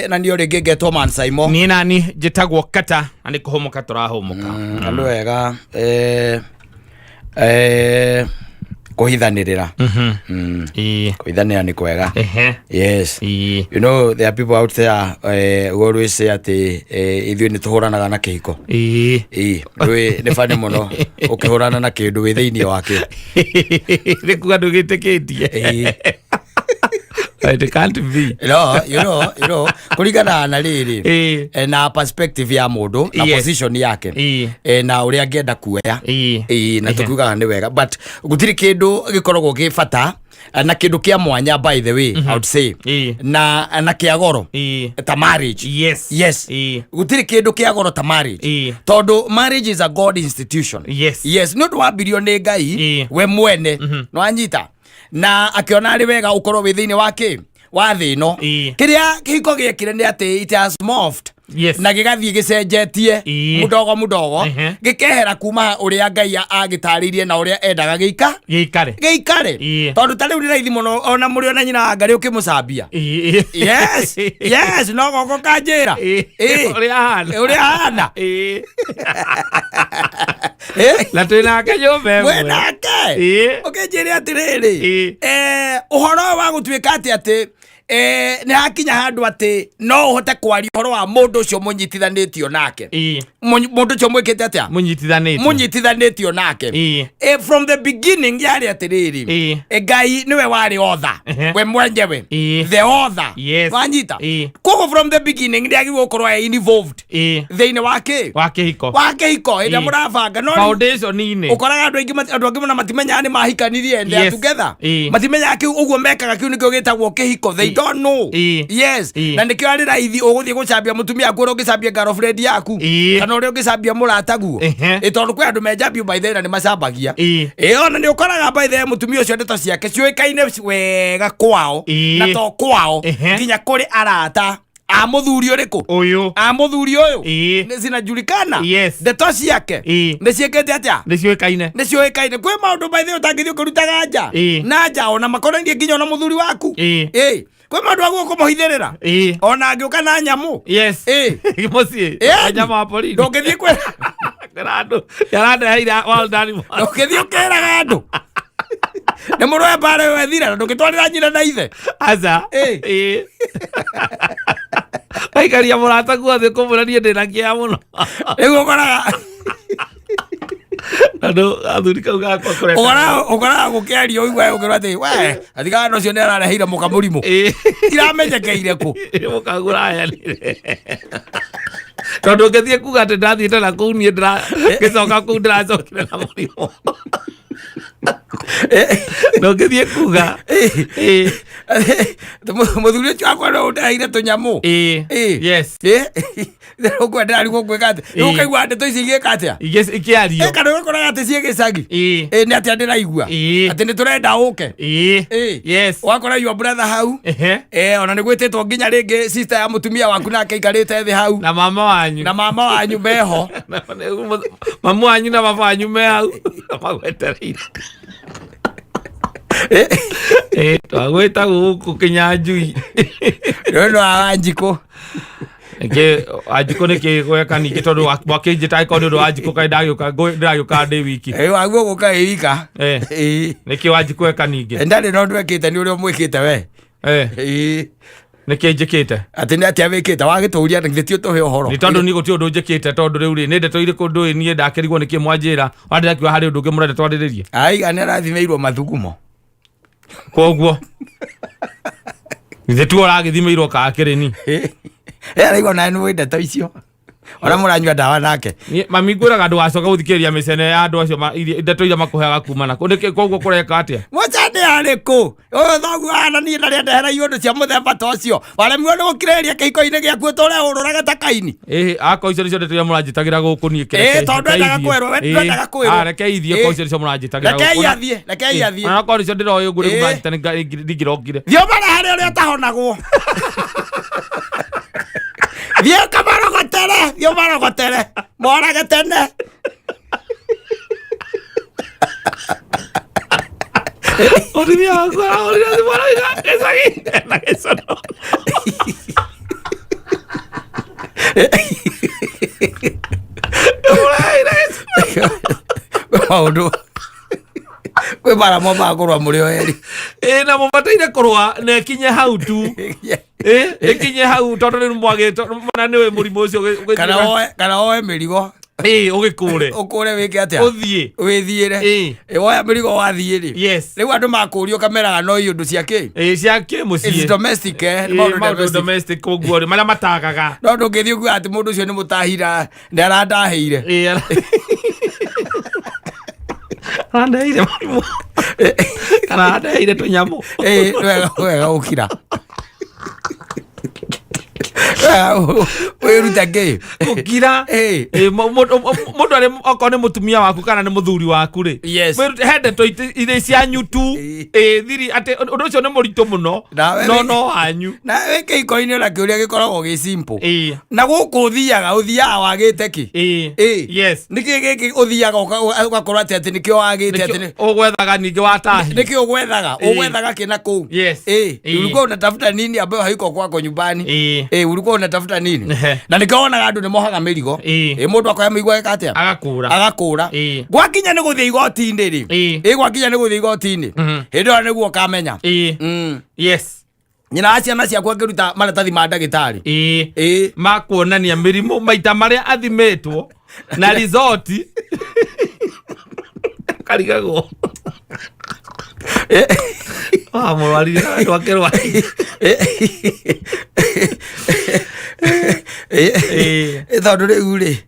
na ndio rege getwo Mansaimo ni nani jitagwo Katta ani kuhomoka turahomoka andu wega Kùhithanirira Kùhithanirira ni kwega yes you know there are people out there who always say ati ithuĩ ni tuhuranaga na kihiko ni fani muno ukihurana na kindu wi thiini wake ni kuga ndugitikitie it can't be you know kuringana na riri na perspective ya mundu na position yake na uria angenda kuoya na tukugaga ni wega but gutiri kindu gikoragwo gifata na kindu kia mwanya by the way I would say na kia goro ta marriage yes gutiri kindu kia goro ta marriage tondu marriage is a God institution yes no wa billionaire Ngai we mwene no anyita na akiona ari wega ukorwo wi thiini wake wa thino kiria kihiko giekire ni ati it has morphed na gigathie gicenjetie mudogo gikehera kuma uria Ngai agitaririe na uria endaga geikare tondu tari uri raithi muno ona muri ona nyina ngari ukimucambia yes no goko kanjira uria hana la twinake nyumba wenake ukinjire atiriri uhoro wa gutuika ati ni hakinya handu ati no uhote kwaria uhoro wa mundu ucio munyitithanitio nake mundu ucio mwikite atia munyitithanitio nake from the beginning yari atiriri Ngai niwe wari otha we mwenjewe the author wanyita kogo from the beginning ndi agirwo korwa involved thiini wake hiko ina murabanga no foundation ine ukoraga andu angi muna matimenya ni mahikanirie and they are together matimenya ki uguo mekaga kiu nikio gitagwo kihiko they don't know yes na nikio ari raithi uguthie gucambia mutumia kuro gicambia girlfriend yaku kana uri gicambia murataguo tondu kwi andu menjambio by the na ni macambagia ona ni ukoraga by the mutumia ucio ndeto ciake ciuikaine wega kwao na to kwao kinya kuri arata muthuri uriku uyu muthuri uyu ni zinajulikana ndeto ciake ni ciekete atia ni ciuikaine kwi maundu by the utangithio kurutaga nja na nja ona makorangie nginya ona muthuri waku kwi maundu aguo kumuhithirira ona angiuka na nyamu mucii nyama wa polisi ndungithie kwira andu yaranda ira all done ndungithie ukiraga andu ni murwe bare wethira ndungitwarira nyina na ithe aza aikaria murata guothe kumurania ndina kia muno riu koraga andu athuri kauga kwa kore ukora gukiaria uigwa ukirwa ati we atiga no cio nerareheire muka murimu iramenyekeire ku mukagura aya tondu ngethie kuga ati ndathiite na kuu nie ngicoka kuu ndiracokire na murimu no ngethie kuga muthuri ucio akwa no ndaire tunyamu yes ukwenda ari gwika ati ukaigua ndeto ici igika atia ikiario kana ukoraga ati cie gicagi ni atia ndiraigua ati ni turenda uke yes wakora your brother hau ona ni gwititwo nginya ringi sister ya mutumia waku nake ikarite thi hau na mama wanyu meho mamu wanyu na baba wanyu me hau magwetereire twagwita guku kinyanjui no Wanjiko ke ajiko ne ke gweka ni tondu wakinjita iko ndu Wanjiko kai ndagioka ndi wiki waguo guka wika ne ke Wanjiko eka ningi ndari no ndwekite ni uria mwikite we ne ke njikite ati ni atia wikite wagituria ngithio tuhe uhoro ni tondu ni guti undu njikite tondu riu ri ni ndeto iriku ndu ni ndakerigwo ni kimwanjira wandira kiwa hari undu ungi murende twariririe aiga ni arathimeirwo mathugumo koguo nithe tu uragithimeirwo ka kirini araigwa na nwe ndeto icio ona muranyua ndawa nake mami ngwiraga andu wacoka guthikiria micene ya andu acio ndeto iria makuheaga kumana koguo kureka atia mucande ariku uyu thogu ana ni ndari ndehera iundu cia muthemba ta ucio waremio ni gukireria kihiko-ini giaku tore ururaga ta kaini ako icio nicio ndeto iria muranjitagira guku ni kireke tondu endaga kwirwo reke ithie ko icio nicio muranjitagira guku reke iathie ana ko icio ndiroyo ngure muranjitani ndingirokire thio bara hari uria tahonagwo thio marogotere morage tene Olivia, esa maundu we bara mo magurwa muri oeri na mo bataire kurwa na kinye hau tu ekinye hau tondu ni mwagito mana niwe murimo ucio kana oe mirigo ukure wike atia withiire woya mirigo wathie ri riu andu makurio kameraga no iundu ciake ciake mucie it's domestic domestic koguo mara matagaga no ndungithio kuga ati mundu ucio ni mutahira ndarandaheire andaire murimu kana andaire tunyamu wega ukira wiruta ngi ukira mundu ari okone mutumia waku kana ni muthuri waku ri hende to ire cia nyutu thiri ati undu ucio ni muritu muno no hanyu na weke ikoini ona kiuria gikoragwo gi simple na guku uthiaga wagite ki niki giki uthiaga ugakorwo ati nikio wagite ati ugwethaga ningi watahi nikio ugwethaga kina kuu ulikuwa unatafuta nini ambayo haiko kwako nyumbani ulikuwa unatafuta nini na nikaona andu ni mohaga mirigo mundu akoya migwa ekatia agakura gwakinya ni guthia igoti-ini ri gwakinya ni guthia igoti-ini hindu ane guo kamenya nyina aciana ciakwa ngiruta maratathi ma ndagitari makuonania mirimu maita maria athimitwo na resort karigagwo mwariri andu akerwa tondu riu ri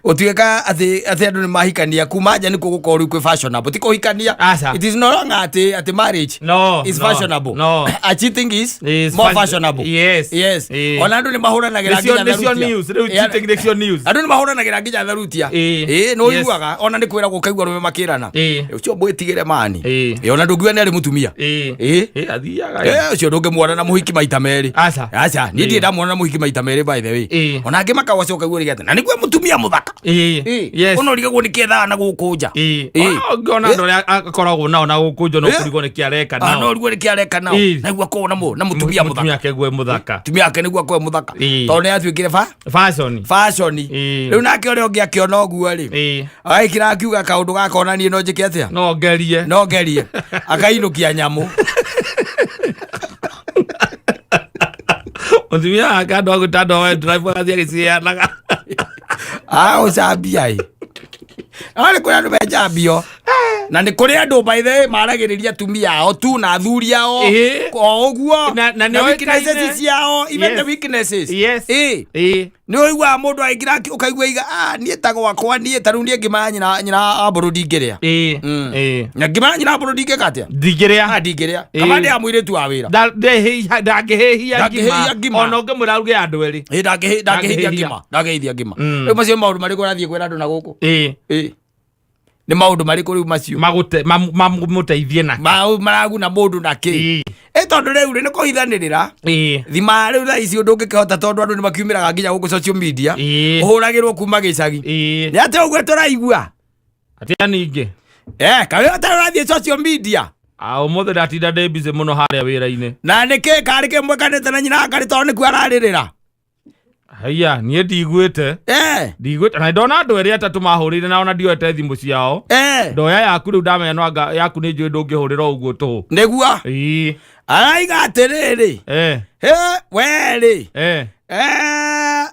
utuika ati andu ni mahikania kuma nja ni kugukorwo kwi fashionable ti kuhikania it is no longer ati marriage is fashionable a cheating is more fashionable ona andu ni mahuranagira nginya news andu ni mahuranagira nginya tharutia no iguaga ona ni kwira gukaigua rume makirana ucio mwitigire mani ona ndungiwa ni ari mutumia athiaga ucio ndungimwona na muhiki maita meri aca ni ndi ndamwona na muhiki maita meri by the way ona angi makawacoka guo rigate na niguo mutumia muthaka ono rigagwo ni kethaa na gukunja ngona ndo akoragwo nao na gukunja no kurigwo ni kiareka nao no rigwo ni kiareka nao na guo ko na mutumia muthaka mutumia ke gwe muthaka mutumia ake niguo ko muthaka tondu ni atuikire fashion riu nake ore ongi akiona guo ri aikira akiuga kaundu gakona ni no njike atia no ngerie akainukia nyamu mutumia akandwa gutandwa we drive akathia gicianaga ucambia ari kuri andu benjambio na ni kuri andu by the way maragiriria tumia ao tu na athuri ao o uguo na weaknesses ciao even the weaknesses ni oigua mundu aingira ukaigua iga nie tago wakwa nie taru nie ngima nyina aburu ndingiria na ngima nyina aburu ndingikatia ndingiria kama ndi amwiritu wa wira ndangihehia ngima ona ngimwira ruge andu eri ndangihehia ngima riu macio maundu mariko rathie kwira andu na guku ni maundu mariko riu macio mamuteithie na maraguna mundu na ki tondu riu ni kuhithanirira thima riu thaa ici undu ngikihota tondu andu ni makiumiraga nginya guku social media uhuragirwo kuma gicagi ni ati uguo turaigua atia ningi kawe utarathie social media umuthe ndatinda ndi busy muno haria wira-ini na niki kari kimwe kanite na nyina ngari tondu niku araririra haya nie ndigwite na ndona andu eri atatu mahurire na ona ndioete thimu ciao ndoya yaku riu ndamenya no yaku ni njui ndungihurira uguo tu niguo araiga atiriri weri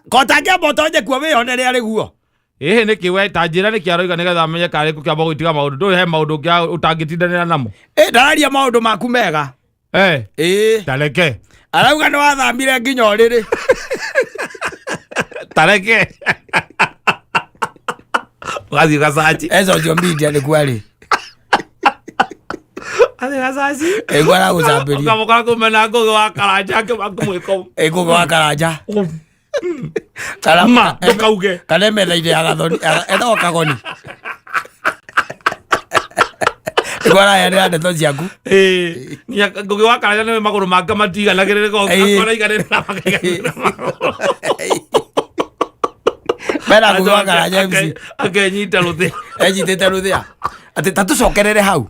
kotangia motonje kuo wihonere ari guo ni kiwe tanjira ni kiaroiga nigetha amenye kari ku kiamba gwitiga maundu ndu he maundu kia utangitindanira namo ndararia maundu maku mega tareke arauga ni wathambire nginya uriri tareke wazi gasachi social media ni kweli athi gasachi gwara gucambiria ukamukora kumena ngugi wa karanja ke bakumwiko ngugi wa karanja kalama ndukauge kana metha-ini ya gathoni ethago kagoni gwara ya nda ndeto ciaku ngugi wa karanja ni maguru manga matiganagirire ko akora iganire na makaiganire mera ngugi wa karanja MC akenyita ruthia enyitite ruthia ati tatucokerere hau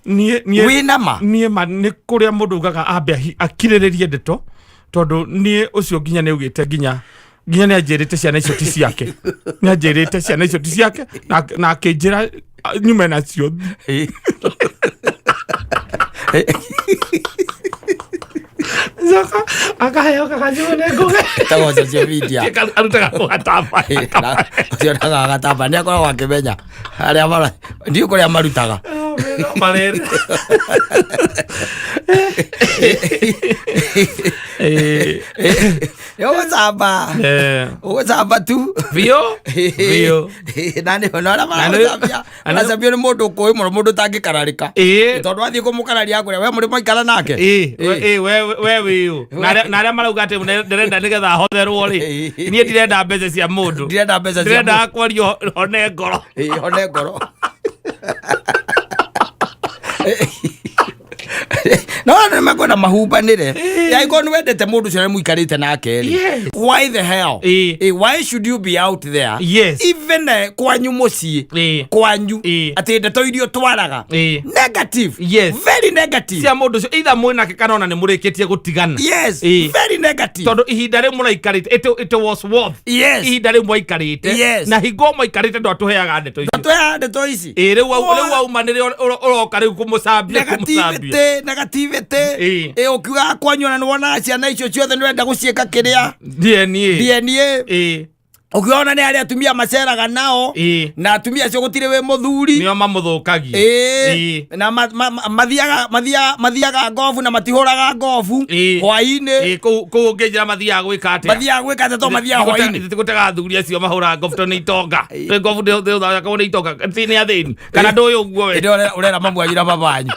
nie wina ma nie ma ni kuria mundu ugaga ambe akiriririe ndeto tondu nie ucio nginya ne ugite nginya ne anjirite ciana icio ti ciake ne anjirite ciana icio ti ciake na akinjira nyume nacio Zaka akaheo kakajune nguge tawo social media arutaga kugatamba cio ndaga gatamba ni akoragwo akimenya aria mara ndio kuria marutaga Malere. Ugacamba tu biå nani onora maracambia ni mundu ukui muno mundu tangikararia tondu athie kumukararia kuria we muri maikara nake we wiu na aria marauga ati ndirenda nigetha hotherwo ri nie ndirenda mbeca cia mundu ndirenda kwario hone ngoro no makwenda mahumbanire yaiko ni wendete mundu cio muikarite nake why the hell why should you be out there even kwanyu mucii kwanyu ati ndeto irio twaraga negative very negative cia mundu cio either mwinake kana ona ni murikitie gutigana very negative tondu ihinda ri muraikarite it was worth ihinda ri mwaikarite na hingo mwaikarite ndo atuheaga ndeto ici riu aumanire uroka riu kumucambia negativity ukiuga kwanyu na niwona ciana icio ciothe nirenda guciika kiria DNA ukiona ni aria atumia maceraga nao na atumia cio gutire we muthuri nio mamuthukagia na mathiaga ngovu na matihuraga ngovu hwaini ku ngeja mathiaga gwika ate to mathiaga hwaini gutega athuri acio mahura ngovu to ni itonga ngovu ndio thaka ni itonga ni athini kana nduyu uguo we ndio urera mamwanyira babanyu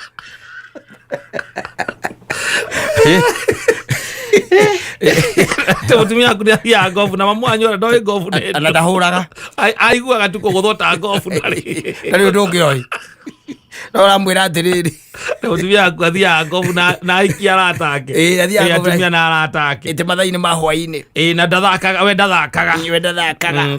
mutumia kuria ngovu na mamu anyu ndoe ngovu na ndahuraga aiguaga tu kuguthota ngovu ndari undu ungioi no ramwira atiriri mutumia athia ngovu na aikia aratake atumia na aratake ite mathaini ma hwaini na ndathakaga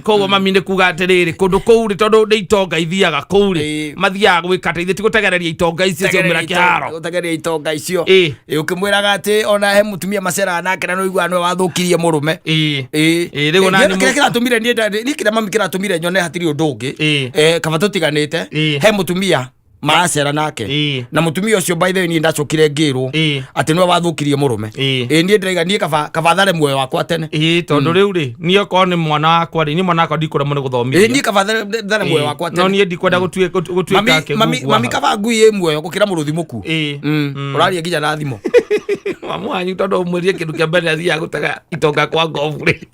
koguo mami ni kuga atiriri kundu kuu ri tondu ni itonga ithiaga kuu ri mathiaga gwikata ithe ti gutegereria itonga icio ciumira kiharo gutegereria itonga icio ukimwiraga ati ona he mutumia maceraga nake na no igua no wathukirie murume riu nani kiratumire ni kira mami kiratumire nyone hatiri undu ungi kaba tutiganite he mutumia maracera nake na mutumia ucio by the way ni ndacukire ngirwo ati no wathukirie murume nie ndiraiga nie kaba thare muoyo wakwa tene tondu riu ri nie ko ni mwana wakwa ri ni mwana wakwa ndikura muno guthomithia nie kaba thare muoyo wakwa tene no nie ndikwenda gutuika ke mami kaba ngui muoyo gukira muruthi muku uraria nginya na thimo mamu anyu tondu umwirie kindu kia mbere athia gutega itonga kwa ngovu ri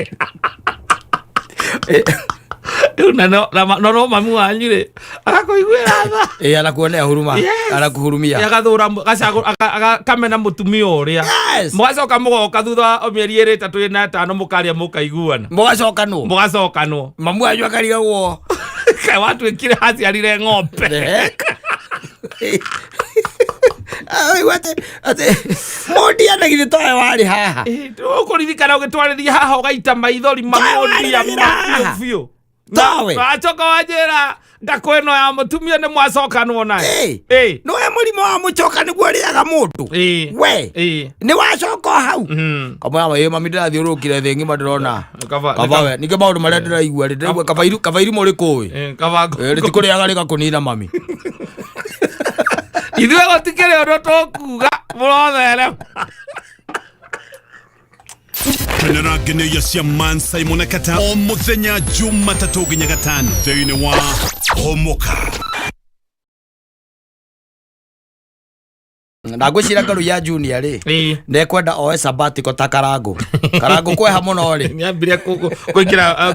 no mamu wanyu ri agakuiguira tha anakuonea huruma anakuhurumia agathura akamena mutumia uria mugacoka mugoka thutha wa mieri iri 3 na 5 mukaria mukaiguana mugacokanwo mamu wanyu akarigagwo kai watu ikire haciarire ng'ombe ate mondia na githĩ towe warĩ haha ũkũririkana ũgĩtwarĩria haha ũgaita maithori mamondia biũ towe wacoka wanjĩra ndako ĩno ya mũtumia nĩ mwacokanwo nayo nĩwe mũrimũ wa mũcoka nĩguo ũrĩaga mũndũ we nĩ wacoka hau kamwe mami ndĩrathiũrũrũkire thĩ ng'ima ndĩrona kabawe ningĩ maũndũ marĩa ndĩraigua ndĩraigua kabairimũ rĩkũĩ rĩtikũrĩaga rĩgakũnina mami ithuĩ gũtikĩrĩ ũndũ tũkuga mũrothere Kenera geneya cia Mansaimo na Katta o muthenya Jumatatu nginya Gatano thĩinĩ wa Homoka. Ndagwĩcira Ngaruiya Junior rĩ ndekwenda oe sabbatical ta Karangu kweha mũno rĩ nĩambire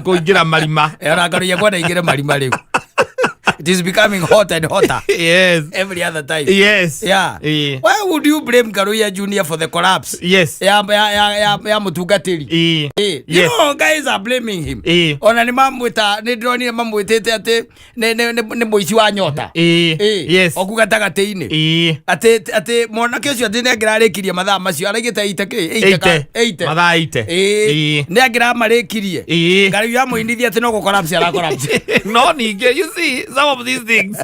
kũingĩra marima ona Ngaruiya kwenda ingĩre marima rĩu. It is becoming hotter and hotter. Every other time. Why would you blame Ngaruiya Junior for the collapse? Ya mutungatiri. You know, guys are blaming him. Ona ni mamwita ni ndronire mamwitete ati ni muici wa Nyota. Okugata gatĩ-inĩ. Ati mwanake ũcio ati nĩangĩrarĩkirie mathaa macio araigĩte 8 mathaa 8 nĩangĩramarĩkirie. Ngaruiya mũinithia ati no gũcollapse aracollapse. No ningĩ you see some of these things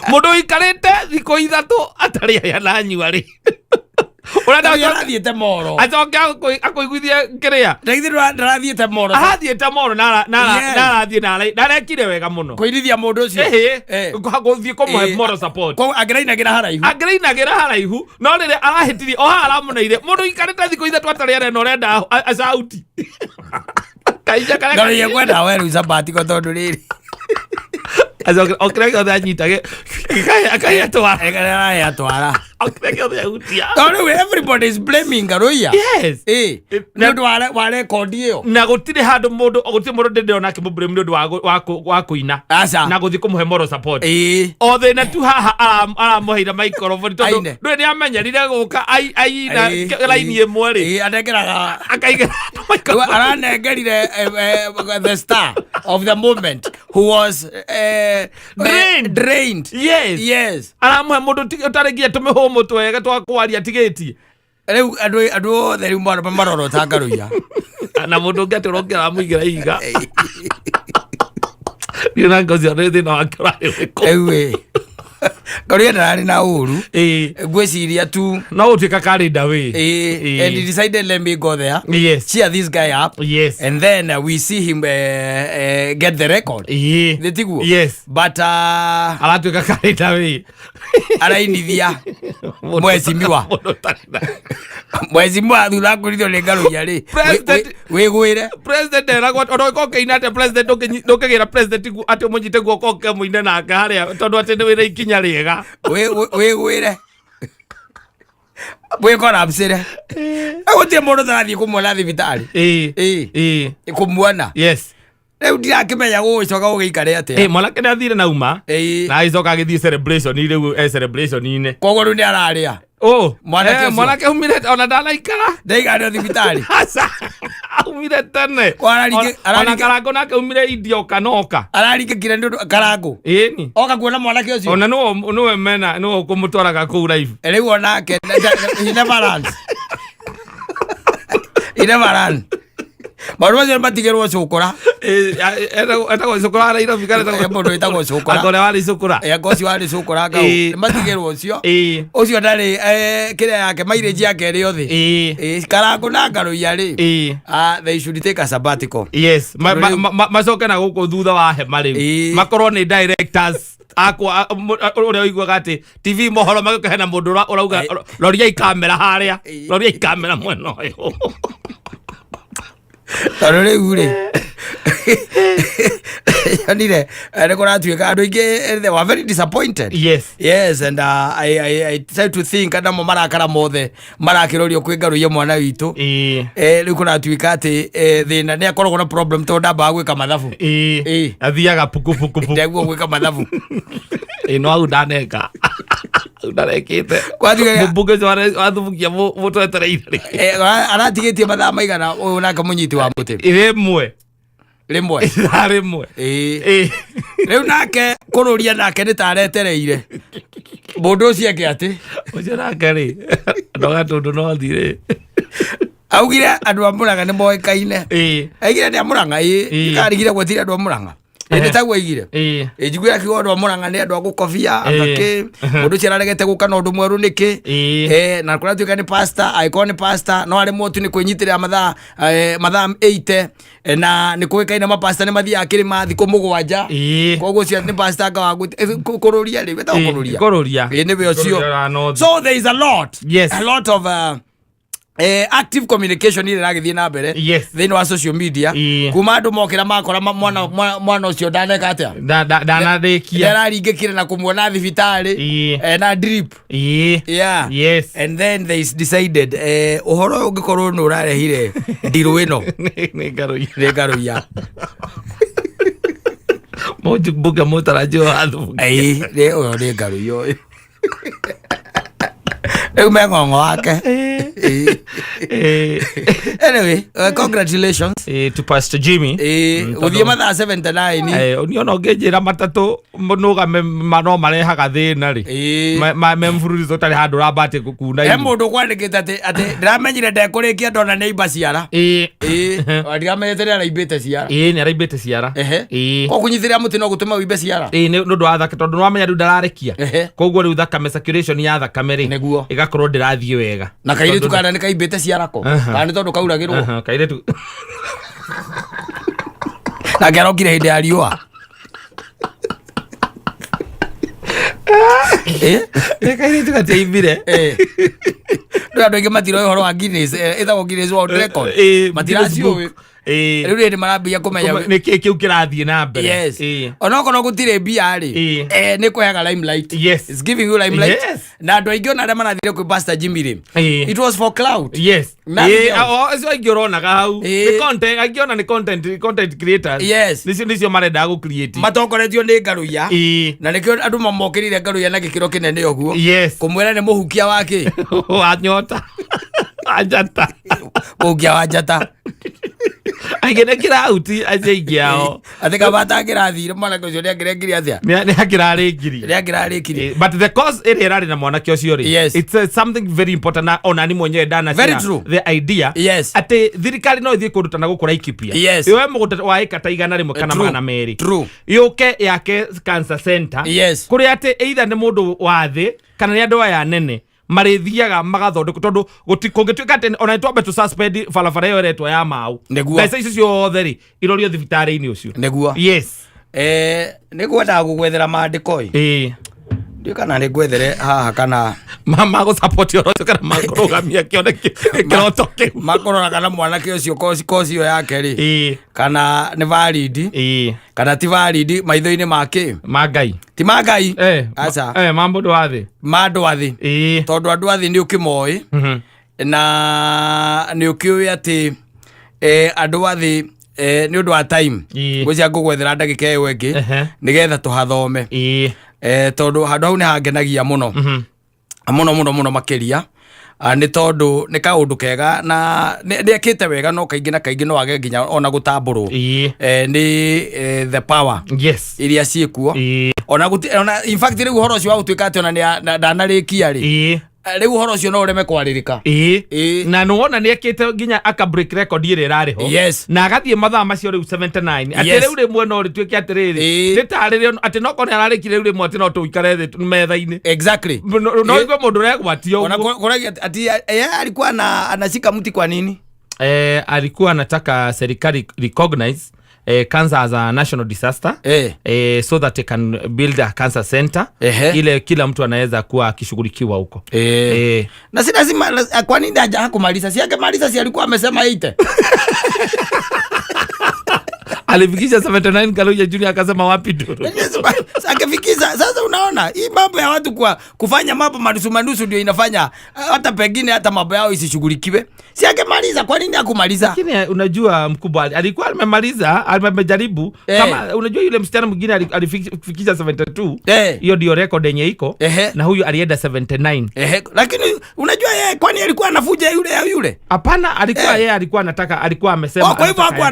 mundu ikarite thiko 3 atari aya na nyua ri Urenda athiete moro acoke akoiguithia kiria ndaithĩ ndarathiĩte moro ahathiĩte moro na arathiĩ na arekire wega mũno kũirithia mũndũ ũcio gũthiĩ kũmũhe moral support angĩrainagĩra haraihu no rĩrĩa arahĩtirie o haha aramũneire mũndũ ikarĩte thikũ ithatũ atarĩ arena ũrenda acauti Ngaruiya kwenda we rĩu sabatiko tondũ rĩrĩ okĩrĩa gĩothe anyitage akayatwara everybody is blaming Ngaruiya. Yes. Nĩũndũ wa rekondi ĩyo na gũtirĩ mũndũ ndĩrona akĩmũblame nĩ ũndũ wa kũina na gũthiĩ kũmũhe moral support o thĩna tu haha aramũheire microphone tondũ ndũĩ nĩamenyerire gũka aina raini ĩmwe rĩ anengeraga akaigĩra aranengerire the star of the moment who was drained. Yes. Aramũhe mũndũ ũtarĩ nginya tũmĩhũ mũtwe wega twakwaria tigĩtie rĩu andũ othe rĩu marorota Ngaruiya na mũndũ ũngĩ atĩ ũrongera mũigĩra ihiga nĩona ngozi arĩ thĩna wake ũrarĩ wĩkũ Ngaruiya ndararĩ na ũru ngwĩciria tu no ũtuĩka karĩnda wĩ and he decided let me go there cheer this guy up and then we see him get the record tiguo but aratuĩka karĩnda wĩ arainithia mwezimiwa thutha kũrithio nĩ Ngaruiya rĩ wĩgwĩre president eragwo onoĩko ũkĩina atĩ president ndũkĩgĩra president atĩ ũmũnyite guoko ũkĩmũine nake harĩa tondũ atĩ nĩ wĩra ikinya rĩega wĩgwĩre wĩkorapcĩre gũtirĩ mũndũ tarathiĩ kũmuona thibitarĩ kũmuona rĩu ndirakĩmenya gũgĩcoka gũgĩikare atĩa mwanake nĩ athire nauma na agĩcoka agĩthiĩ celebration rĩu celebration-inĩ koguo rĩu nĩ ararĩa mwanake umire ona ndanaikara ndaigarĩo thibitarĩ aumire tene ona Karango nake umire idio kanoka araringĩkire nĩ ũndũ Karango oka kuona mwanake ũcio ona nĩwe mena nĩwe ũkũmũtwaraga kũu live rĩu onake he never runs maũndũ macio matigĩrwo cũkũra etagwo cũkũra wa Nairobi mũndũ wĩtagwo cũkũra ũrĩa warĩ cũkũra ngoci warĩ cũkũra ngau matigĩrwo ũcio ndarĩ kĩrĩa yake mileage yake ĩrĩ thĩ Karango na Ngaruiya rĩ they should take a sabbatical macoke na gũkũ thutha wa hema rĩu makorwo nĩ directors akwa ũrĩa ũiguaga atĩ TV mohoro magĩũka hena mũndũ ũrauga roriai kamera harĩa roriai kamera mwena ũyũ tondũ rĩu rĩ yonire nĩ kũratuĩka andũ aingĩ they were very disappointed and I tried to think andamo marakara mothe marakĩrorio kwĩ Ngaruiya mwana witũ rĩu kũratuĩka atĩ thĩna nĩ akoragwo na problem tondũ ndambaga gwĩka mathabu athiaga puku ndeguo gwĩka mathabu no au ndaneka ndarekĩte mbunge wathubukia mũtwetereire aratigĩtie mathaa maigana ũyũ nake mũnyiti wa mũtĩ rĩmwe rĩu nake kũrũria nake nĩ taretereire mũndũ ũcio eke atĩ ũcio nake rĩ ndoga tũndũ no thirĩ augire andũ a Mũrang'a nĩ moĩkaine aigire nĩ a Mũrang'a ikarigire gwetire andũ a Mũrang'a nĩ taguo aigire njiguire akiuga andũ a Mũrang'a nĩ andũ a gũkobia akĩ mũndũ ũcio araregete gũka na ũndũ mwerũ nĩkĩ na kũratuĩka nĩ pastor agĩkorwo nĩ pastor no arĩ motu nĩ kwĩnyitĩrĩra mathaa 8 na nĩ kũĩkaine mapasta nĩ mathiaga kĩrĩma thikũ mũgwanja koguo ũcio nĩ pastor anga wa kũrũria rĩ wetagwo kũrũria nĩwe ũcio so there is a lot of active communication ile ragithie na mbere thĩinĩ wa social media kuma andũ mokĩra makora mwana ũcio ndaneka atĩa ndanarĩkia araringĩkire na kũmuona thibitarĩ na drip and then they decided ũhoro ũyũ ũngĩkorwo nĩ ũrarehire ndirũ ĩno nĩ Ngaruiya mbuga mũtarajio athubu ũyũ nĩ Ngaruiya ũyũ rĩu meng'ong'o wake anyway congratulations to Pastor Jimmy gũthiĩ mathaa 79 niona ũngĩnjĩra matatũ nũgame no marehaga thĩna rĩ membururizo tarĩ handũ ũrambate gũkuna he mũndũ kwandĩkĩte atĩ ndĩramenyire ndekũrĩkia ndona nĩ imba ciara ndiramenyete nĩ araimbĩte ciara nĩ araimbĩte ciara koguo kũnyitĩrĩra mũtĩ no gũtũma wĩimbe ciara nĩ ũndũ wa thakame tondũ nĩwamenya rĩu ndararekia koguo rĩu thakame circulation ya thakame rĩ ngakorwo ndirathie wega na kaire tu kana nikaibete ciarako kana tondu kauragirwo kaire tu na gerokire hinde ya riua kaire tu katiaibire ndo andu ingi matiro uhoro wa Guinness ethagwo Guinness World Record matiracio riu ri marambia kumenya ni kiu kirathie na mbere yes ona kono gutire bia ri ni kuheaga limelight yes it's giving you limelight na andu aingi ona manathire ku Pastor Jimmy ri it was for cloud yes so ingirona hau ni content angiona ni content creators yes nicio marenda gu create matongoretio ni Ngaruiya na nikio andu mamokirire Ngaruiya na gikiro kinene uguo kumwira ni muhukia wake wa Nyota ajata muhukia wa Njata agene kirauti ajegiao athika batangirathire mwana kucio ni angirengiri athia ni angirarikiri but the cause area rari na mwana kio cio ri it's something very important ona ni mwenyewe dana the idea ate thirikari no ithie kurutana gukura ikipia iwe muguta wa ikata igana rimwe kana magana meri yuke yake cancer center kuri ate either ni mundu wa thi kana ni andu aya nene marithiaga magathondeka tondu gutikugetuika ati ona itwambe tu suspend falafara yo retwa ya mau pesa icio ciothe ri irorio thibitari-ini ucio neguo nigwenda gugwethera maandiko ndio kana ni gwethere haha kana mama go support yoroto kana makurugamia kione kiroto kiu makorora kana mwana kio cio kosi yo yake ri kana ni valid kana ti valid maitho-ini make magai ti magai acha mambo dwathi tondu andu athi ni ukimoi na ni ukiuya ati andu athi ni undu wa time gwicia ngugwethera ndagika iyo ingi nigetha tuhathome tondu handu hau ni hangenagia muno muno makiria ni tondu ni kaundu kega na ni ekite wega no kaingi na kaingi no age nginya ona gutamburwo ni the power iria ciekuo ona in fact riu horo cio wa gutuika ati ona ndanarikia ri riu horo cio no ureme kwaririka na no wona ni ekite nginya aka break record ire rari ho na agathie mathaa macio riu 79 ati riu rimwe no rituike ati riri ritaririo ati no kone ararikire riu rimwe ati no tuikare thi metha-ini exactly no igwe mundu regwatio ona koragia ati alikuwa anashika mti kwa nini alikuwa anataka serikali recognize cancer as a national disaster so that they can build a cancer center ile kila mtu anaweza kuwa akishughulikiwa huko na si lazima kwa nini hakumaliza si angemaliza si alikuwa amesema 8 alifikisha 79 Ngaruiya Junior akasema wapi duru angefikisha sasa unaona hii mambo ya watu kwa kufanya mambo manusu ndio inafanya hata pengine hata mambo yao isishughulikiwe si angemaliza kwa nini hakumaliza lakini unajua mkubwa alikuwa amemaliza amejaribu kama unajua yule msichana mwingine alifikisha 72 hiyo ndio record yenye iko na huyu alienda 79 lakini unajua yeye kwani alikuwa anavuja yule hapana alikuwa yeye alikuwa anataka alikuwa amesema kwa hivyo hakuwa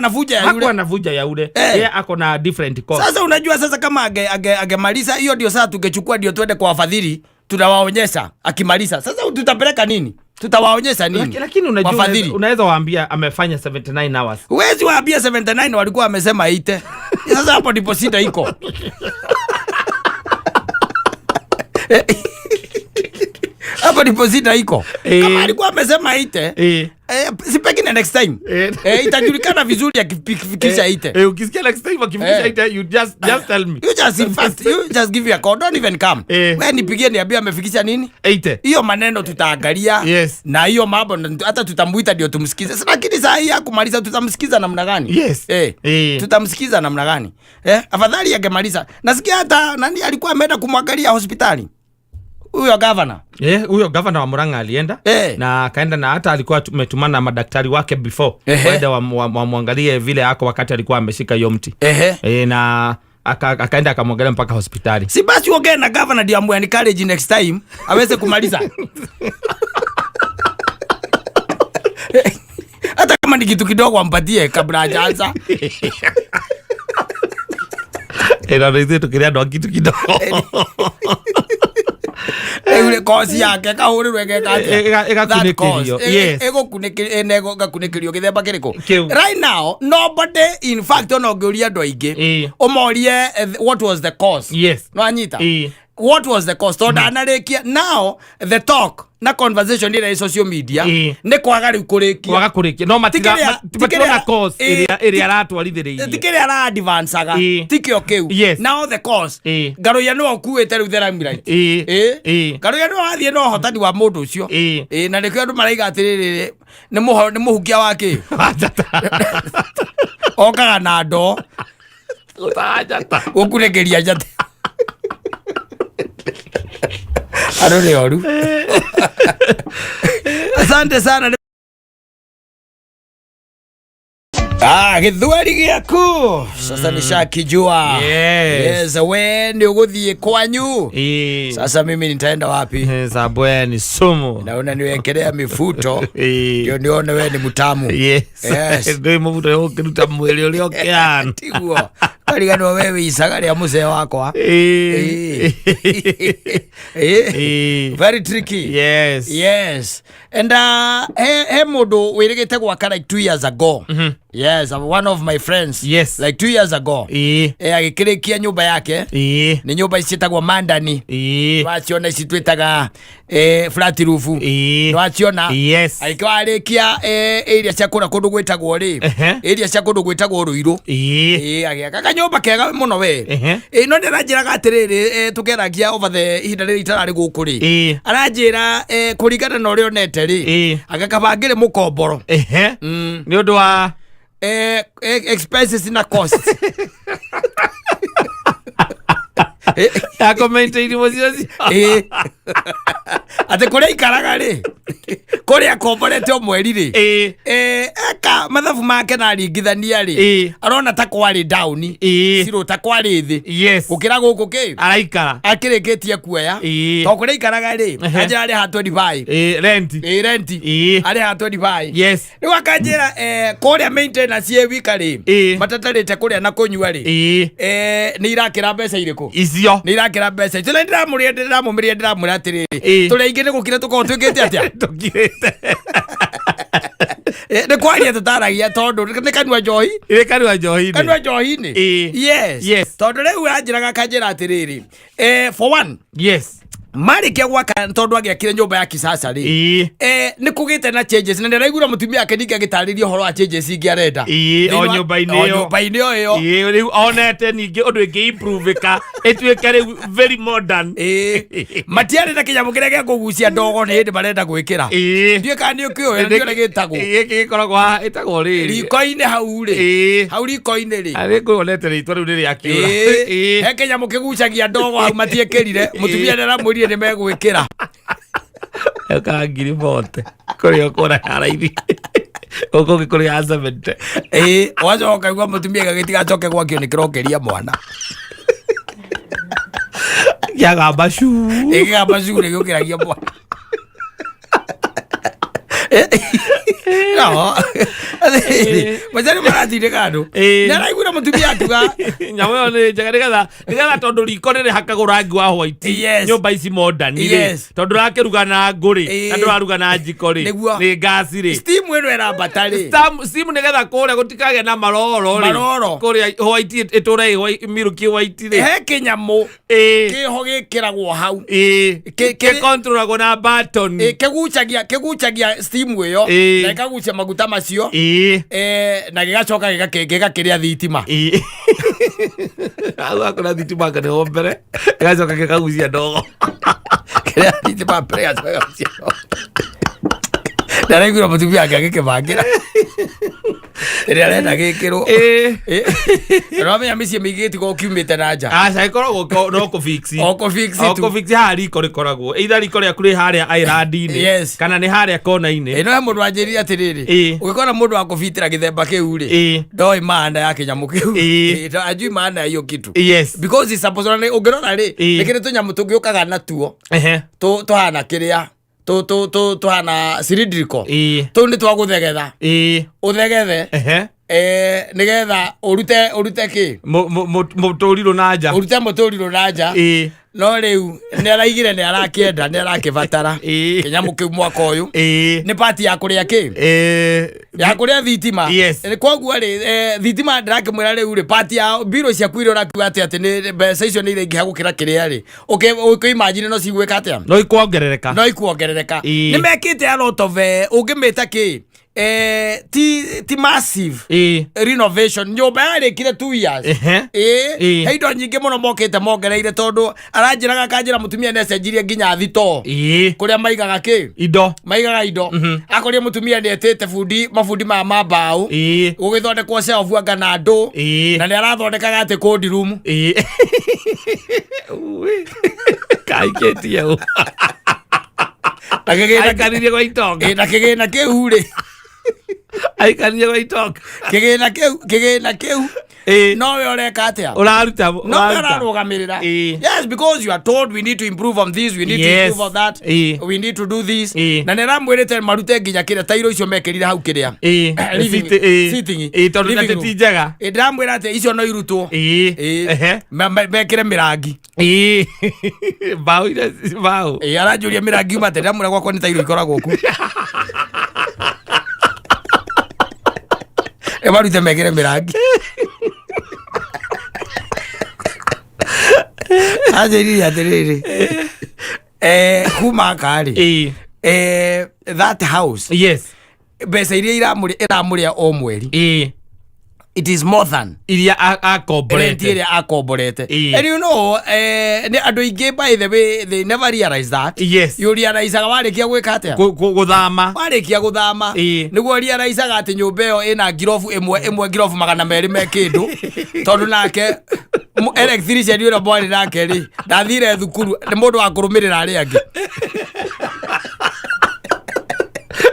anavuja ya yule yeye ako na different cause sasa unajua sasa kama agemaliza hiyo ndio sasa tungechukua ndio twende kwa wafadhili tunawaonyesha akimaliza sasa tutapeleka nini tutawaonyesha nini lakini unajua unaweza waambia amefanya 79 hours huwezi waambia 79 walikuwa wamesema 8 sasa hapo ndipo shida iko hapo ndipo shida iko kama alikuwa amesema 8 si pengine next time itajulikana vizuri akifikisha 8 ukisikia next time akifikisha 8 you just tell me you just give you a call don't even come wewe nipigie niambie amefikisha nini 8 hiyo maneno tutaangalia na hiyo mambo hata tutamuita ndio tumsikize lakini saa hii hakumaliza tutamsikiza namna gani tutamsikiza namna gani afadhali angemaliza nasikia hata nani alikuwa ameenda kumwangalia hospitali huyo governor wa Murang'a alienda na akaenda na hata alikuwa tumetumana madaktari wake before waenda wamwangalie vile ako wakati alikuwa ameshika hiyo mti na akaenda akamwangalia mpaka hospitali si basi uongee na governor ndio amwani college next time aweze kumaliza hata kama ni kitu kidogo ampatie kabla hajaanza ndio tukiria ndo kitu kidogo yule kosi yake kahurirwe egakunikirio egokunikirio githemba kiriko right now nobody in fact onongeria ndo aingi umorie what was the cause no anyita what was the cause to danarikia now the talk na conversation ile social media ne kwaga riu kurikia no matira na cause area aratwarithiriirie tikire ara advance aga tikio kiu now the cause Ngaruiya no kuite riu thera mirai Ngaruiya no athie no hotani wa mundu ucio na nikio andu maraiga atiriri ni muhukia wake okaga na ndo utajata ukuregeria jate arore oru asante sana githweri giaku sasa nishakijua. Yes, we ni uguthie kwanyu. Sasa mimi nitaenda wapi? Sabwe ni sumu. Naona niwekelea mifuto. Ndio nione we ni mutamu. Yes. Ndio mafuta yote mwili uliokeana. Tiguo. Kaligano wewe isagari ya mzee wako. Very tricky. Yes. And he modo wirigite gwaka like 2 years ago. Yes, one of my friends. Yes. Like 2 years ago. Agikirikia nyumba yake. Ni nyumba isitagwa mandani. Wachiona isitwitaga flat roof. Wachiona. Yes. Alikia area cia kura kundu gwitagwo ri. Area cia kundu gwitagwo ruiru. Agiaka nyumba kega muno we. No ndiranjiraga atiriri tukeragia over the ihinda riri itarari guku ri. Aranjira kurigana na urio nete ri. Agakabangire mukomboro. Ni undu wa expenses na costs. Ya comment ini moziozi. Ate kore ikaraga ri. Kore akomborete omweri ri. Eka mathabu make na ringithania ri. Arona ta kwari down. Siro ta kwari thi. Yes. Ukira guku ki. Araikara. Akirikitie kuoya. To kore ikaraga ri. Ajira ari ha 25. Rent. Rent. Ari ha 25. Yes. Ni wakanjira kore maintenance ye wikari. Matatarite kore na kunyua ri. Ni irakira mbeca iriku. Icio. Ni irakira mbeca. Tule ndiramuria atiriri. Tule ingine gukira tuko twikite atia. Tukirete. Ne kwaria tutaragia tondu ne kanwa johi. Kanwa johi. Kanwa johi ni. Yes. Tondu riu anjiraga kanjira atiriri. For one. Yes. Mari kia gwaka tondu agiakire nyumba ya kisasa ri. Ni kugite na changes na ndiraigura mutumia ake ningi agitariria uhoro wa changes ingi arenda. O nyumba-ini yo. Riu onete ningi undu ingi improve ka etwike riu very modern. Matiare na kinyamu kiria gia kugucia ndogo ni hindi barenda gwikira. Ndie ka ni ukio ndio gitagwo. Gikoragwo itagwo ri. Riko-ini hau ri. Hau riko-ini ri. Ari kuonete ri twaru riri akiura. He kinyamu kigucagia ndogo hau matiekirire mutumia ndaramwirire ni megwikira. Eka ngiri bote. Kurio kora haraithi. Oko gikuri ya 70. Wazo kaigwa mutumia gagitiga coke gwakio ni kirokeria mwana. Yaga bashu. Ega bashu ni gukiragia mwana. No. Mazari marati de kado. Nara igura mutumia atuga. Nyamo ne jaga nigatha tondu riko ni hakagwo rangi wa white. Nyumba ici modern ri. Tondu rakiruga na nguri, andu aruga na njiko ri. Ni gas ri. Steam eno era batari. Steam nigetha kuria gutikage na maroro ri. Kuria white iture miruki white ri. He kinyamo. Kiho gikiragwo hau. Ke controlagwo na button. Kegucagia steam iyo na ikagucia maguta macio na gigacoka gigakiria thitima akona thitima kana ombere gigacoka gikagucia ndogo kiria thitima prea gigagucia ndogo ndaraigura mutumia agikibangira ria renda gikirwo ramenya micie migiti go kiumite na nja aca ikoragwo no ku fix hari iko rikoragwo either iko ria kuri haria island-ini kana ni haria kona-ini no he mundu anjirire atiriri ugikora mundu akufitira githemba kiu ri ndoi maana ya kinyamu kiu ajui maana ya hiyo kitu because it's supposed to ungirora ri nikire tunyamu tungiukaga na tuo tuhana kiria tuhana cylindrical tu ni twaguthegetha uthegethe nigetha urute ki muturiro na nja urute muturiro na nja no riu ni araigire ni arakienda ni arakibatara kinyamu kiu mwaka uyu ni party ya kuria ki ya kuria thitima ni koguo ri thitima ndirakimwira riu ri party ya biro cia kwiro rakiwa ati ni mbeca icio ni irengi hagukira kiria ri imagine no cigwika atia no ikuongerereka ni mekite a lot of ungimita ki ti massive renovation nyumba yarikire 2 years heindo nyingi muno mokite mongereire tondu aranjiraga kanjira mutumia necenjirie nginya thito kuria maigaga ki indo akoria mutumia ni etete mafundi ma mabau ugithondekwo shelf anga na ndu na ni arathondekaga ati cold room kaiketie akagiririe kwa itonga na kigina kiu ri aikaririe kwa itonga kigina kiu no we oreka atia uraruta no ararugamirira yes because you are told we need to improve on this, we need to improve on that, we need to do this na neramwirite marute nginya kire tairo icio mekerire hau kiria sitting tondu na tijega ndamwira ati icio no irutwo mekire mirangi bau aranjuria mirangi mate ndamwira gwakwa ni tairo ikoragwo ku marute mekire mirangi ajeri atiriri kuma kari that house besa iria iramuria o mweri it is more than iria akomborete and you know ni andu ingi by the way they never realize that you realize warikia gwika atia guthama warikia guthama niguo realize ati nyumba iyo ina girofu imwe girofu 200 me kindu tondu nake electrician yura bwari nake ri ndathire thukuru ni mundu wa kurumirira ari angi.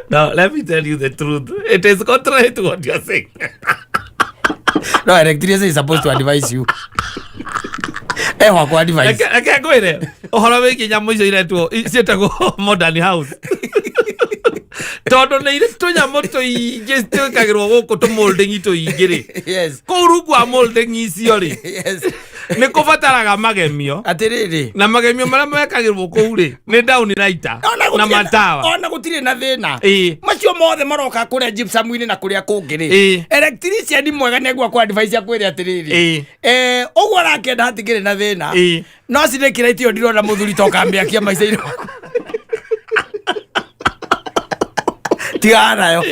Now let me tell you the truth, it is contrary to what you are saying. No, electrician is supposed to advise you. Wako advise. Eke kwire. Ohoro wiki nyamu icio iretwo cietagwo modern house. Tondu ni ire tunyamu tuingi twikagirwo guku tu molding tuingiri. Yes. Kuru kwa molding icio ri. Yes. Ni kubataraga magemio. Atiriri. Na magemio maria mekagirwo kuu ri ni down lighter na matawa. Ona gutire na thina. Macio mothe maroka kuria gypsum na kuria kungiri. Electrician mwega negwa kwa advice akwire atiriri. Ogwo arakenda hatigire na thina. No cinekira itio ndirona muthuri toka mbeakia maica-ini. Tigana yo.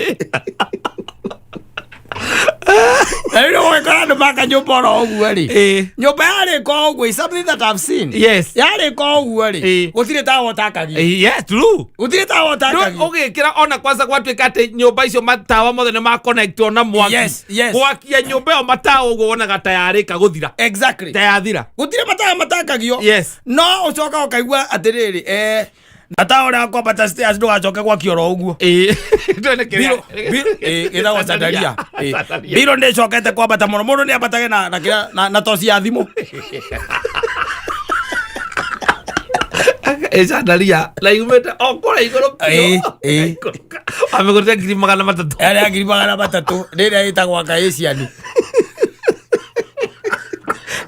Ndio wekora ndo maka nyumba ogwo ri. Nyumba yari ko ogwo is something that I've seen. Yes. Yari ko ogwo ri. Gutire tawo takagi. Yes, true. Gutire tawo takagi. Ugikira ona kwanza gwatuika ati nyumba icio matawa mothe ni ma connect ona mwaki. Yes. Gwakia nyumba yo matawa ogwo wonaga tayarika guthira. Exactly. Tayathira. Gutire matawa matakagio. Yes. No ucoka ukaigua atiriri nataora kwa bata stairs ndo achoka kwa kioro uguo ndone kiria ida wa sandaria biro nde chokete kwa bata mono ni abatage na tosi ya thimu sandaria la yumeta okora igoro amegorete ngiri 300 ari ngiri 300 ndira itagwa ka Asian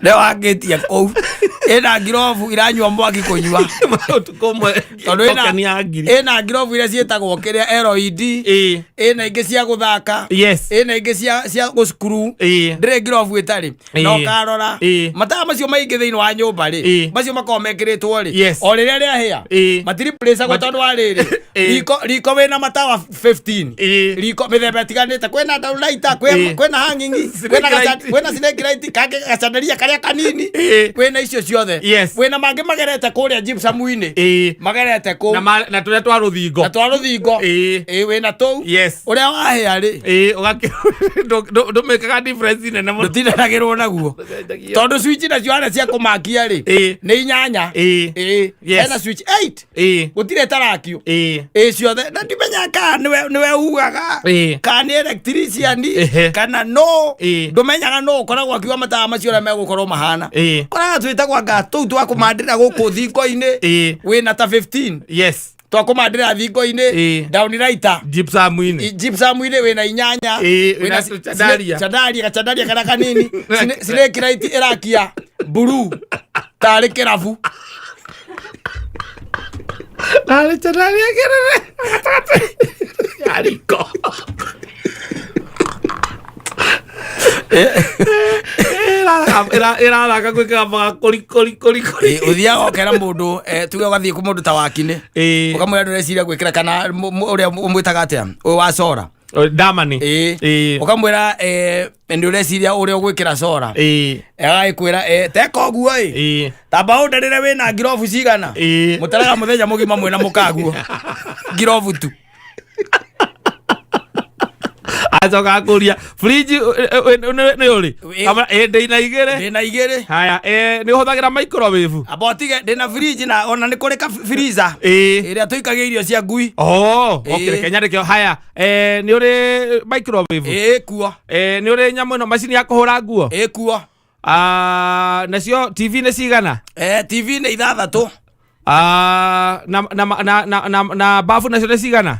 leo agetia kou ena girofu iranywa mwaki kunywa tukomwe tondu ena girofu ira cietagwo kiria LED ena ingi cia guthaka ena ingi cia guskuru ndire girofu itari no karora matawa macio maingi thiini wa nyumba ri macio makomekiritwo ri o riria ria hia matiri place go tondu wa riri riko wena matawa 15 riko mithemba tiganite kwena downlighter kwena hanging kwena snake light kage gacandaria karia kanini kwena icio ciothe wena mangi magerete kuria gypsum-ini magerete ku na turia twa ruthingo wena tou uria wahia ri ndumikaga difference nene muno ndinagirwo naguo tondu switch na cio cia kumakia ri ni 8 ena switch 8 gutire tarakio ciothe na ndimenya ka niwe ugaga ka ni electrician kana no ndumenyaga no ukoragwo akiwa matawa macio ria megukorwo mahana koraga twitagwa ngatu twakumandira guku thingo-ini wina ta 15 twakumandira thingo-ini down lighter gypsum-ini wina 8 wina chandaria kana kanini snake light irakia blue Tari kirabu. Nari chanari agerere. Yariko. Era laka kwika ba koli. Uthia okera mundu tuge gathie ku mundu ta wakine. Ukamwira ndureciria gwikira kana uria umwitaga atia wa Sora. Damani. Ukamwira ndureciria uria gwikira Sora. Agaikwira teko guo tamba undarire wina ngirovu cigana. Mutaraga muthenya mugima mwena mukaguo. Ngirovu tu. Azoka kuria fridge ne uri ndina igere haya ni huthagira microwave abotige ndina fridge na ona ni kuri ka freezer iria tuikagia irio cia ngui okay Kenya rikio haya ni uri microwave kuo ni uri nyamu no machine ya kuhura nguo kuo nacio TV ne cigana TV ne 6 na bafu na shule sigana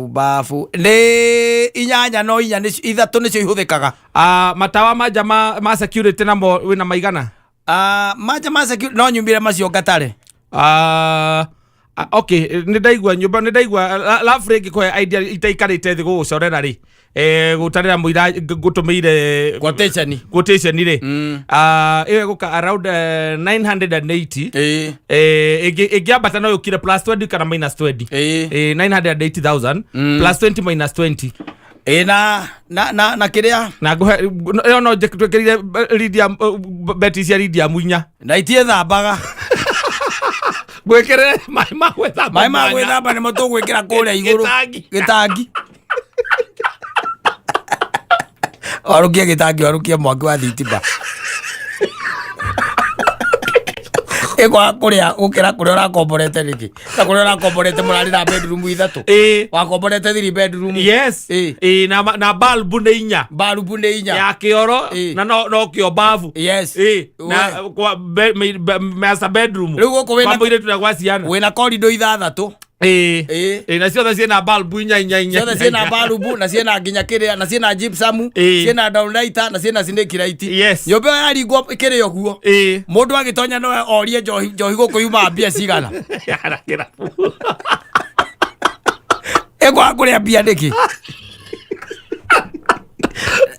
bafu le inyanya no inya ni 3 nicio ihuthikaga matawa maja ma security namo wina maigana maja ma security no nyumbire macio gatare okay ndaigwa nyumba ndaigwa la fregi kwa idea itaikarite thigo gucorera ri gutarira muira gutumire quotation ire iwe guka around 980 igiambata no yukire plus 20 kana minus 20 980,000 plus 20 minus 20 na kiria na no twekirire lithium beti cia lithium inya na itie thambaga gwekere mai magwethamba nimo tugwikira kuria iguru gitangi warukia gitangi warukia mwaki wa thitima kwa kuria ukira kuria urakomborete riki na kuria urakomborete murari na bedroom 3 wakomborete 3 bedroom yes na balbu ne inya ya kioro na no kio bavu yes na kwa master bedroom riu ko mambo ile tunagwasiana wina corridor 6 na ciothe ciena balbu inya ciothe ciena balbu na ciena nginya kiria na ciena gypsum ciena downlighter na ciena snake light nyumba ya ringwo kiria guo mundu agitonya no orie njohi guku yuma mbia cigana yarakira egwa kuria mbia ndiki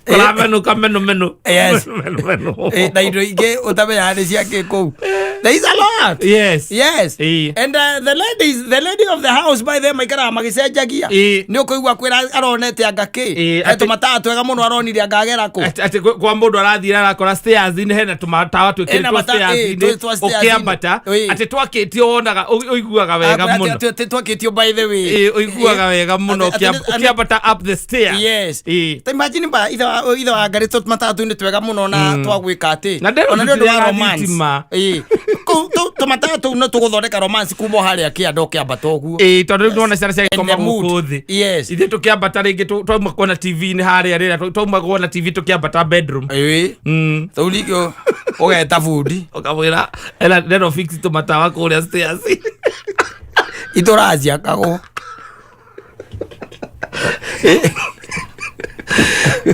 Menu. Yes. Na indo ingi utamenya ni ciake kou. There is a lot. Yes. And the lady of the house by them ikara magicenjagia. Ni ukuigwa kwira aronete angaki. Tumatawa twega muno aronire angagera ku. Ati kwa mundu arathira arakora stairs ni hena tumatawa twikirwo stairs ukiambata ati twakitio wonaga uiguaga wega muno. Twakitio by the way. Uiguaga wega muno ukiambata up the stairs. Yes. Imagine ba either agarito matatu ni twega muno na twagwika ati ona ndio wa romance matatu no tuguthondeka romance kuma haria kiando kiambata uguo tondu ndona ciana cia koma gukuthi ithe tukiambata ringi twauma kuona TV ni haria rira twauma kuona TV tukiambata bedroom taulikio ugeta fundi ukawira ela neno fix tumatawa kuria stairs itorazia kago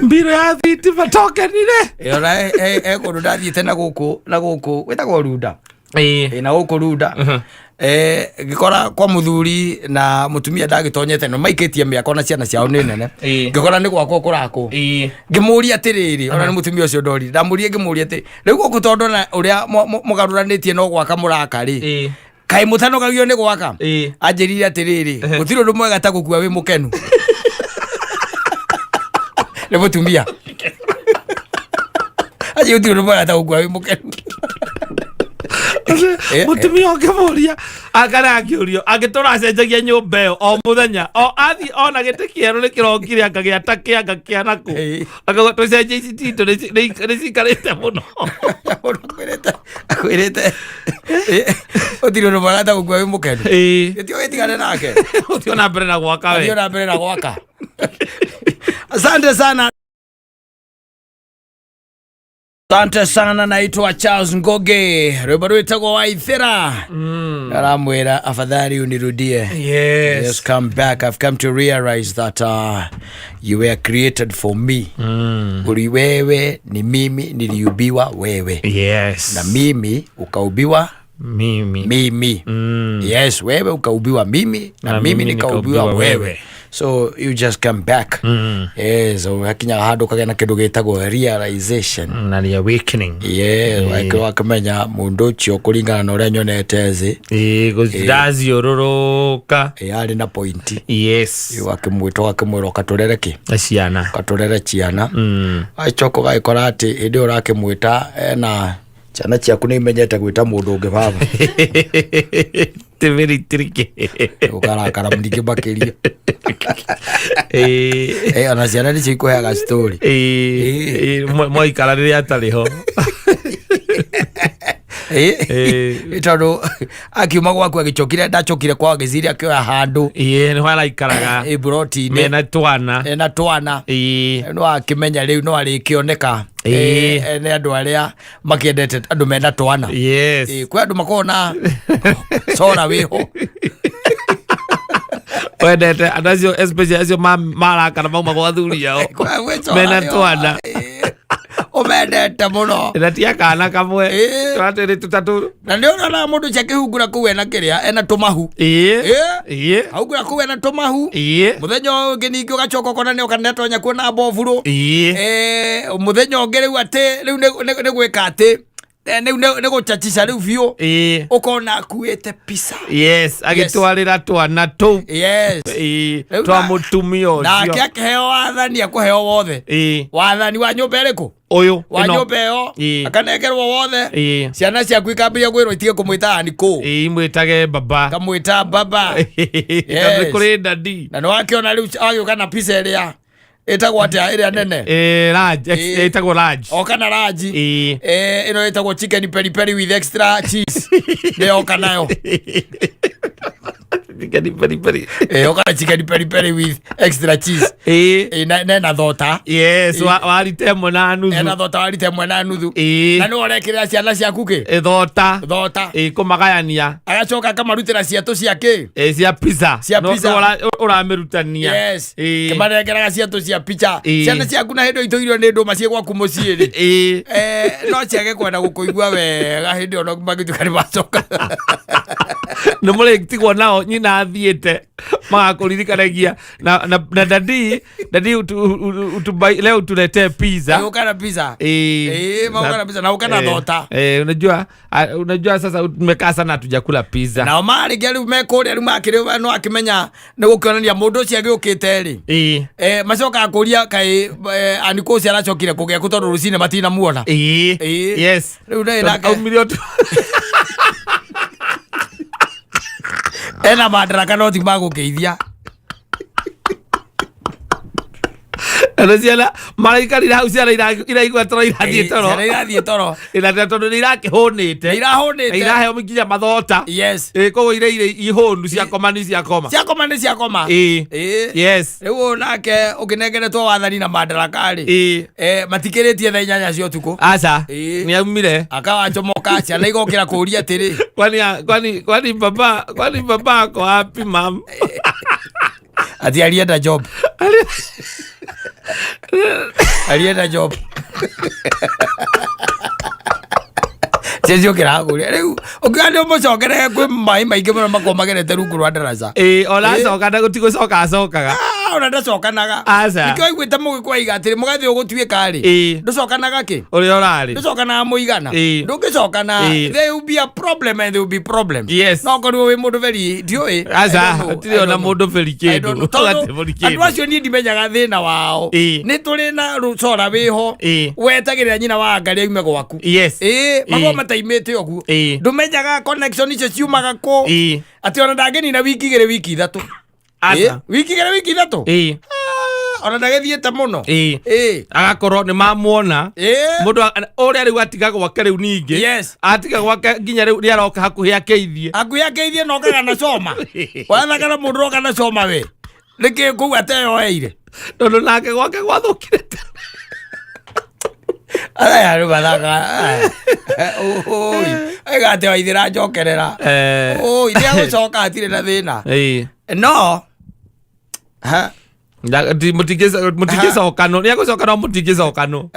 mbiro ya thitima tokenire ora ko ndathiite na guku wetagwo runda na guku runda gikora kwa muthuri na mutumia ndagitonyete no maikitie miako na ciana ciao ni nene ngikora ni gwakwa kurako ngimuria atiriri ona ni mutumia ucio ndori ndamuria ngimuria ati riu guku tondu na uria mugaruranitie no gwaka muraka ri kai mutanogagio ni gwaka anjirire atiriri gutiro ndu mwega ta gukua wi mukenu le mutumia aje utiro bora ta ugwa mukenu mutumia ongemuria agara akiurio agitora cenjagia nyumba iyo o muthenya o athi ona gite kieru ni kirongire akagiata kia naku akago cenjia ici tito ni cikarite muno akwirite utiro bora ta ugwa mukenu gitio gitigane nake utio na mbere na gwaka Asante sana. Asante sana, naitwa Charles Ngoge. Rwimbo rwitagwo Waithira. Aramwira afadhali unirudie. Yes, come back. I've come to realize that you were created for me. Uli wewe, ni mimi, niliubiwa wewe. Yes. Na mimi ukaubiwa mimi. Yes, wewe ukaubiwa mimi na mimi nikaubiwa wewe. So you just come back. Yes, so hakinya hado kagena kindu gitagwo realization na awakening. Like wakamenya mundu ucio kuringana na uria nyonete thi gudazi ororoka ari na point. Yes, wakimwito akimwiro katurere ki ciana katurere ciana achoko gaikora ati indi urakimwita na ciana ciaku ni imenyete gwita mundu ungi baba very tricky ukarakara mndiki bakiria ana ciana ni cikuheaga story moikara riria atariho tondu akiuma gwaku agicokire ndacokire kwao agiciria akioya handu ni haraikaraga ibrotini na twana no akimenya riu no arikioneka ni andu aria makiendete andu mena twana. Kwi andu makona sora wiho wendete anacio especially acio marakana mauma gwa thuri yao mena twana umendete muno ndatia kana kamwe twatiri tutatu na ndio na mundu chakihungura kuwe na kiria ena tumahu augura kuwe na tumahu muthenya ungi ningi ugacoka kona ni ukanetonya kuona bovuru muthenya ungi riu ati riu ni gwika ati ne guchachisha riu biu ukona akuite pisa. agitwarira twana tu twa mutumia ucio na akiheo wathani akuheo wothe wathani wa nyumba iriku uyu wa nyumba iyo akanegerwo wothe ciana ciaku ikambiria gwirwo itige kumwita ani ku imwitage baba kamwita baba kuri dadi na no akiona riu agioka na pisa iria itagwo atia iria nene large itagwo large okana large ino itagwo chicken peri peri with extra cheese leo kanayo chicken peri peri okana chicken peri peri with extra cheese na thota warite mwana nuthu na thota warite mwana nuthu na no orekira ciana ciaku ki thota kumagayania agacoka kamarutira ciatu ciake cia pizza no uramirutania kimarengeraga ciatu cia pizza ciana ciaku na hindo itoirio ni ndu macie gwaku mucii ri no ciage kwenda gukuigua wega hindi ono magitukani macoka no mure tigwo nao nyina athiete magakuririkanagia na dadi utubai leo tulete pizza ukana pizza maukana pizza na ukana thota unajua sasa tumekaa sana tujakula pizza na mari gari mekore ari makire no akimenya ni gukionania mundu cia giukite ri macoka akuria kai aniko cia aracokire kugia kutondu rucine matina muona yes riu ndai nake ena madaraka no ti magukeithia ciana maraikarira hau ciana iraigua toro irathiĩ toro ina tondu ni irakihunite iraheo mikinya mathota koguo ire ihũnu ciakoma ni ciakoma riu nake ukinegeretwo wathani na madaraka ri matikiritie thaa 8 cia utuku aca ni aumire akawachomoka ciana igokira kuria atiri kwani baba ako happy mam ati alienda job alienda job Cezio kiraguria riu ukande mucokere kwi mai maingi muno makomagerete rungu rwa ndaraca ona coka gutigocoka acokaga ona ndacokanaga nikio igwite mugikwa igatiri mugathi ugutuika ri nducokanaga ki uri orari nducokanaga muigana ndungicokana there will be a problem and there will be problems no korwo wi mundu veri ndioi tiri ona mundu veri kindu andu acio ni ndimenyaga thina wao ni turi na rucora wiho wetagirira nyina wa ngari aume gwaku magoma mataimete ogu ndumenyaga connection icio ciumaga ku ati ona ndangeni na wiki igere wiki ithatu wiki igere wiki ithatu ona ndagethiete muno agakorwo ni mamuona mundu uria riu atiga gwake riu ningi atiga gwake nginya riu riaroka hakuhi akeithie no kana coma wathagara mundu roka na coma we reke ku ateyoeire tondu nake gwake gwathukire Ala ya rubathaka. Oi. Ega te waithira njokerera. Oi, ndia gucoka atire na thina. No. Ha. Mutigeza okano. Nia gucoka no mutigeza okano.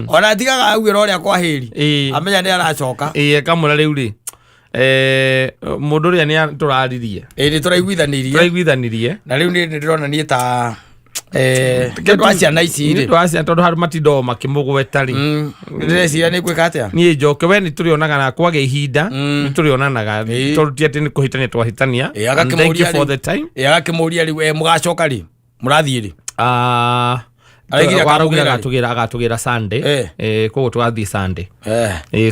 Ona tigaga agwira uria kwa heri. Amenya ni aracoka. Kamura riu ri. Mundu ria ni turaririe. Ni turaiguithanirie. Na riu ni ndirona ni ta Kedwacia na ici ri. Kedwacia tondu haru matindo makimugweta ri. Ndĩreciria nĩ gwĩka atĩa? Niĩ njoke we nĩ tũrĩonaga na kwage ihinda nĩ tũrĩonanaga tondũ ti atĩ nĩ kũhĩtania twahĩtania. Thank you for the time. Agakĩmũria rĩ mũgacoka rĩ mũrathiĩ rĩ? Agatũgĩra Sunday. Koguo tũgathiĩ Sunday.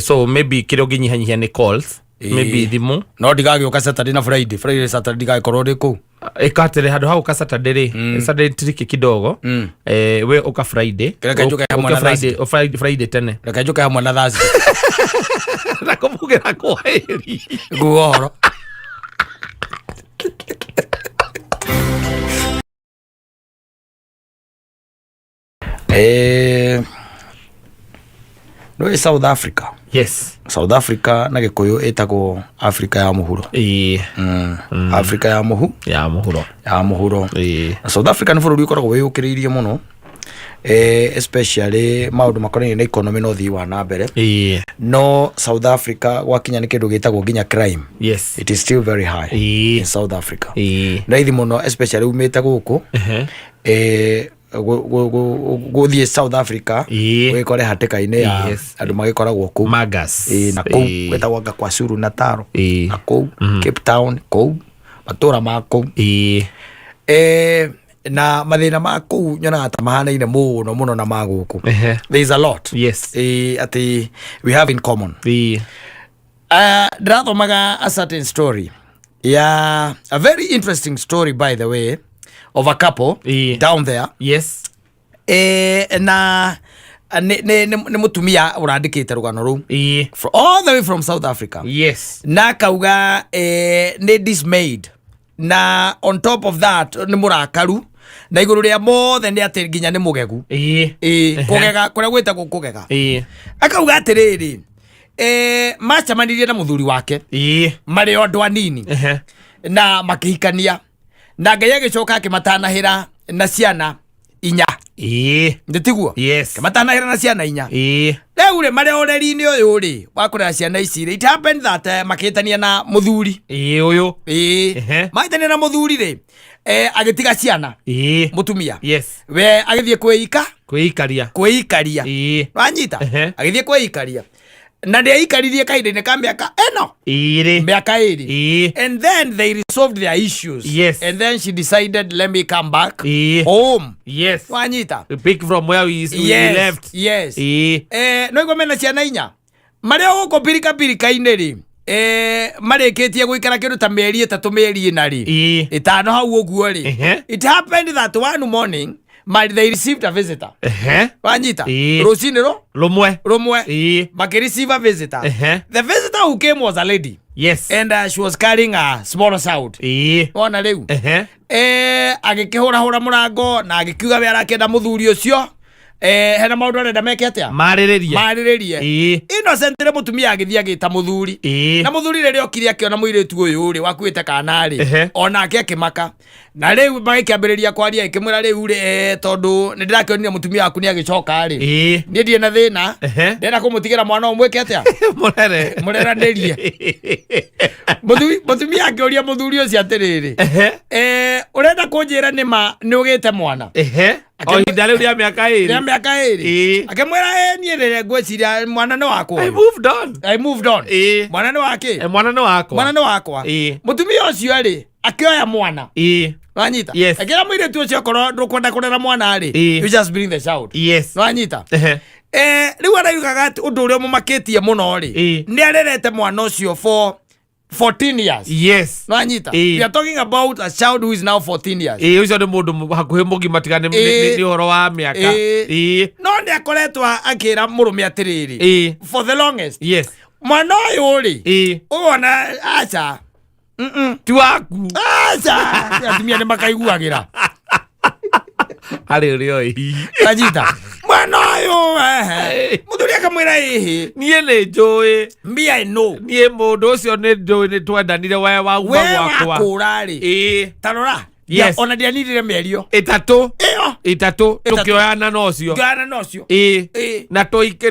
So maybe kĩrĩa ũngĩnyihanyihia nĩ calls. Maybe thimũ. No ndigagĩũka Saturday na Friday. Friday Saturday ndigagĩkorwo ndĩ kũu. Ekatere hadu hau ka Saturday ri. Saturday triki kidogo. We uka Friday. Friday tene. Reka njuke hamwe na Thursday. Nakumbugira kwa heri. Uhoro. No South Africa. Yes. South Africa na gikuyu etagwo Africa ya muhuro. Africa ya muhuro. South Africa ni bururi ukoragwo wiyukiriirie muno. Especially maundu makoranye na economy no thi wa na mbere. No South Africa gwakinya ni kindu gitagwo nginya crime. Yes. It is still very high in South Africa. Na ithi muno especially umete guku. Guthie South Africa wikore hatikaine ya andu magikoragwo ku Magas na ku wetagwo kwa Suru na Taro na ku Cape Town ku matura mako na mathina mako nyonaga ta mahanaine muno na maguku. There is a lot. Yes. Ati we have in common. Ndrathomaga a certain story, a very interesting story by the way, of a couple down there. Yes. Na ne mutumia urandikite rugano ru all the way from South Africa. Yes. Na kauga ne dismayed na on top of that ni murakaru na iguru ria mothe ni ati nginya ni mugegu kugega kuria gwita kugega akauga atiriri macamanirie na muthuri wake mari ondu anini na makihikania na Ngai agicoka akimatanahira na ciana inya. Nditiguo? Yes. Kimatanahira na ciana inya. Rĩu rĩ marĩ oreri-inĩ ũyũ rĩ wa kũrera ciana ici rĩ, it happened that makĩtania na mũthuri. Ũyũ. Magĩtania na mũthuri rĩ, agĩtiga ciana. Mũtumia. Yes. We agĩthiĩ kwĩikaria. Wanyita? Agĩthiĩ kwĩikaria. Na ndeikaririe kahinda-inĩ ka mĩaka ĩno mĩaka ĩrĩ, and then they resolved their issues. Yes. And then she decided, let me come back home. Yes. Wanyita? Pick from where we left. Yes. No igwa mena ciana inya marĩa gũkũ pirika-inĩ rĩ, marĩkĩtie gũikara kĩndũ ta mĩeri 3 mĩeri 4 rĩ, 5 hau ũguo rĩ. It happened that one morning they received a visitor. Wanyita? Rucinĩ rumwe receive a visitor. The visitor who came was a lady. Yes. And she was carrying a small child. Ona rĩu agĩkĩhũra mũrango na agĩkiuga we arakĩenda mũthuri ũcio hena maundu arenda meke atia marĩrĩrie innocent re mutumia agithia gita muthuri na muthuri rĩrĩa okire akiona mũirĩtu ũyũ rĩ wakuĩte kana rĩ onake akĩmaka na rĩu magĩkĩambĩrĩria kwaria ikĩmwĩra rĩu rĩ tondu nĩ ndĩrakĩonire mutumia waku nĩ agĩcoka rĩ niĩ ndirĩ na thĩna ndĩrenda kũmũtigĩra mwana ũmwĩke atia mũreranĩrie mutumia akĩũria muthuri ũcio atĩrĩrĩ ũrenda kũnjĩra nĩ ũgĩte mwana o ihinda rĩu rĩa mĩaka ĩrĩ akĩmwĩra niĩ rĩrĩa ngwĩciria mwana nĩ wakwa. I moved on. Mwana nĩ wakwa. Mutumia ũcio rĩ akĩoya mwana wanyita akĩra mũirĩtu ũcio korwo ndũkwenda kũrera mwana rĩ you just bring the child. Wanyita? Rĩu araugaga ũndũ ũrĩa mũmakĩtie mũno rĩ nĩ arerete mwana ũcio for 14 years. Yes. Wanyita? We are talking about a child who is now 14 years. Ucio nĩ mũndũ hakuhĩ mũgima tigane nĩ ũhoro wa mĩaka. No nĩ akoretwo akĩra mũrũme atĩrĩrĩ for the longest. Yes. Mwana ũyũ rĩ ũwona aca ti waku atumia nĩ makaiguagĩra harĩ ũrĩ oi. Wanyita? mwana uyu muthuri akamwira ihi nie ni njui mbia ino nie mundu ucio ni njui ni twendanire we wauma gwakwa wakurari tarora yes ona ndianirire mĩario itatu tukioyana nocio na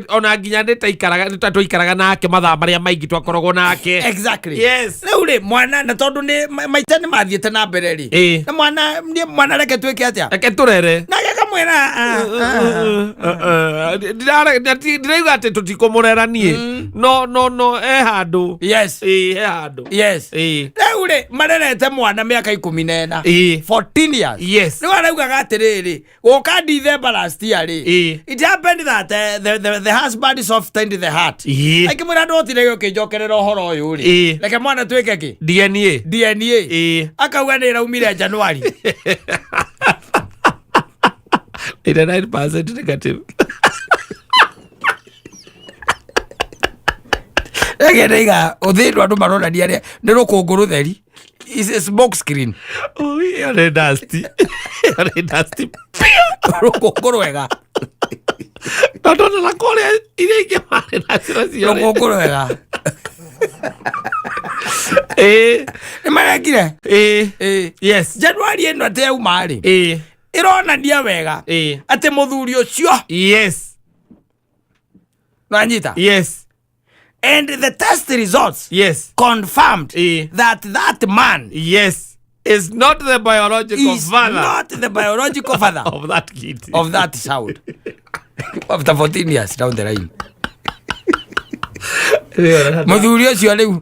ona nginya nitatuikaraga nake mathaa maria maingi twakoragwo nake exactly yes riu ri mwana na tondu ni maita ni mathiete na mbere ri na mwana reke twike atia reke turere na gakamwira ndirauga ati tutikumurera nie no handu yes handu yes riu ri marerete mwana miaka 14 14 years yes no araugaga atiriri goka December last year it happened that the husband softened the heart akimura ndotire yo kinjokerera uhoro uyu ri reke mwana twike ki DNA akauga ni raumire January 89% negative egedaiga uthindwa andu maronania ri ni rukungu rutheri is a smoke screen you're dusty rukungu rwega ndona la kore ile inge mare na sio rukungu rwega ni maragire yes January eno ate umari ironania wega ate muthuri ucio yes nanyita yes and the test results confirmed that man is not the biological father of that kid of that child after 14 years down the line muthuri ucio riu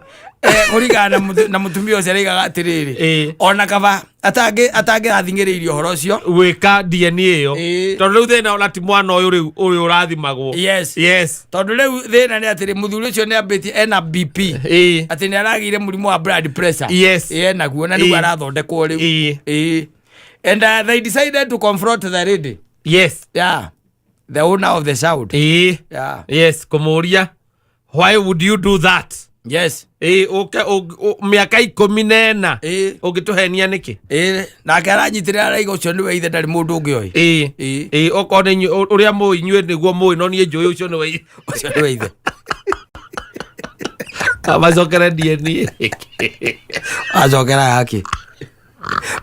kurigana na mutumia ucio rigaga atiriri ona kaba atange athingiririo horo ucio wika DNA yo tondu riu thina ona ti mwana uyu urathimagwo yes tondu riu thina ni atiri muthuri ucio ni ambiti ena BP ati ni aragire murimu wa blood pressure naguo na nigu arathondekwo riu and they decided to confront the lady the owner of the child kumuria why would you do that miaka 14 ugituhenia niki nake aranyitirira araiga ucio ni weithe ndari mundu ungi oi okone uria mu inyue niguo mu no nie njui ucio ni weithe amazokera DNA azokera yake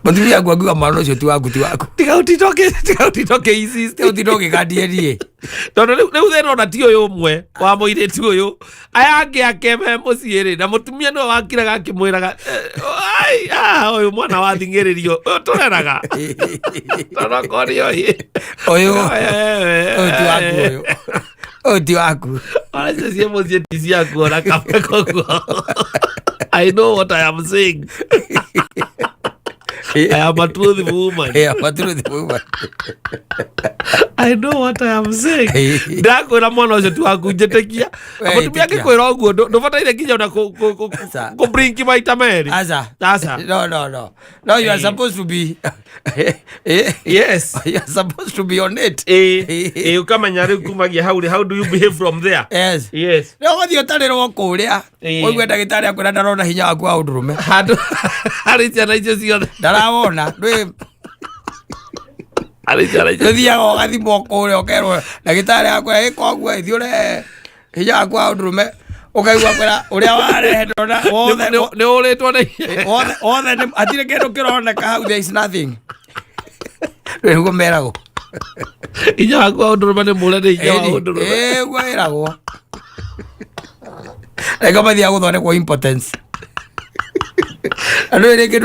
muthuri yangu angiuga mwana ucio ti waku tigautitoke easy utitoke kadie tondu riu thina ona ti uyu umwe wa muiritu uyu aya angi ake me muciiri na mutumia no wakiraga akimwiraga uyu mwana wathingiririo uyu tureraga tondu kori uyu ti waku ona cie mucie ti ciaku ona kabe koguo I know what I am saying. I am a truthful woman. I know what I am saying. Ndakwira mwana ucio tu akunjetekia. Mutumia akikwira uguo ndubataire kinya ona ku bring maita meri. Asa. No, you are supposed to be yes. You are supposed to be on it. Ukamenya riu kumagia how do you behave from there? Yes. No wathi utariro kuria. Oigwe ndagitari akwira ndarona hinya waku wa undurume. Hari ciana icio ciothe ndarawona thiaga ugathimwo kuria ukerwo ndagitari akwira ikoguo ithiure hinya waku wa undurume ukaigua kwira uria warehe ndona ni uritwo ni othe atire kindu kironeka hau there is nothing niguo meragwo hinya waku wa undurume ni mure ni hinya wa undurume gwiragwo reka mathia guthondekwo impotence ano reke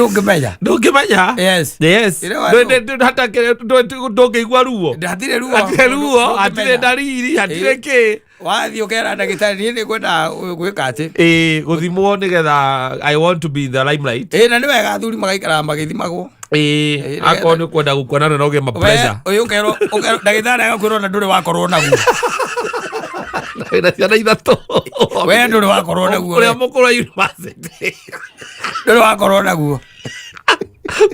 ndungimenya yes hata ndungigua ruo ndatire ruo atire dariri atire ki wathi ukera ndagitari ni kwenda gwika ati guthimwo nigetha I want to be in the limelight na ni wega athuri magaikara magithimagwo akoo ni kwenda gukuonana na ugema pressure uyu ukero ndagitari agakwirwo na nduri wakorwo naguo na ciana ithatu we nduri wakorwo naguo uria mukuru wa university nduri wakorwo naguo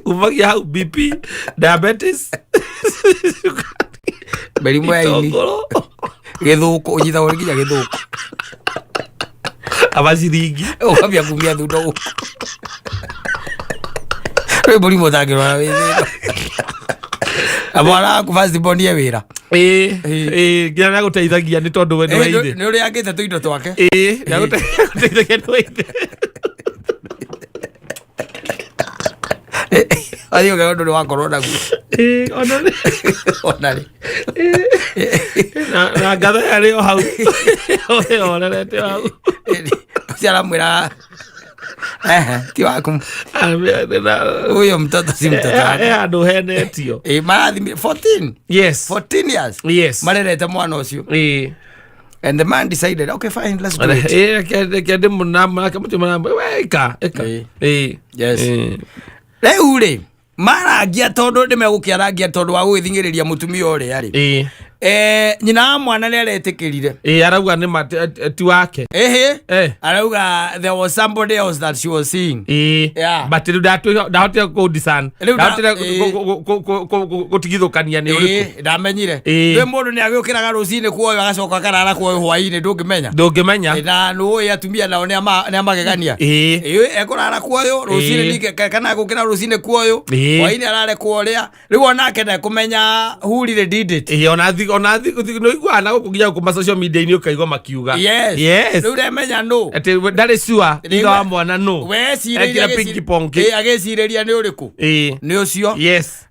kumagia hau BP diabetes merimu ya ini githuku unyita uri nginya githuku abaciringi ukambia kumia thundo guku rä mbå rimå thangä rora wä thä Mwana ku first born ye wira. Nginya na guteithagia ni tondu we ni waithe. Ni uri angite tuindo twake. Na guteithagia ni waithe. Adio ga ndo wa corona gu. Onari. Na gatha yari o hau. Ona rete hau. Ciara mwira. Ti waku. Uyo mtoto si mtoto. Andu henetio. Marathi 14. Yes. 14 years. Yes. Marerete mwana ucio. And the man decided, okay, fine, let's do it. Yes. Reure. Maragia tondu nimegukiaragia tondu wa gwithingiriria mutumia uri ari. Nyina mwana neretikirire. Arauga ni mati wake. Arauga there was somebody else that she was seeing. Yeah. But ndahotira ku discern. Ndahotira gutigithukania ni uriku. Ndamenyire. We mundu ni agiukiraga rucini kuoyo agacoka karara kuoyo hwaini ndungimenya. Na nuo atumia nao ni amagegania. Ekurara kuoyo rucini ni kana gukira rucini kuoyo. Hwaini arare kuoria. Riu onake na kumenya who really did it. Ona no igwana gukugia ku social media ni ukaigwa makiuga. Yes. Riu remenya no. Ati ndari sua thitha wa mwana no. We cireria pinki ponki. Agicireria ni uriku. Ni ucio. Yes.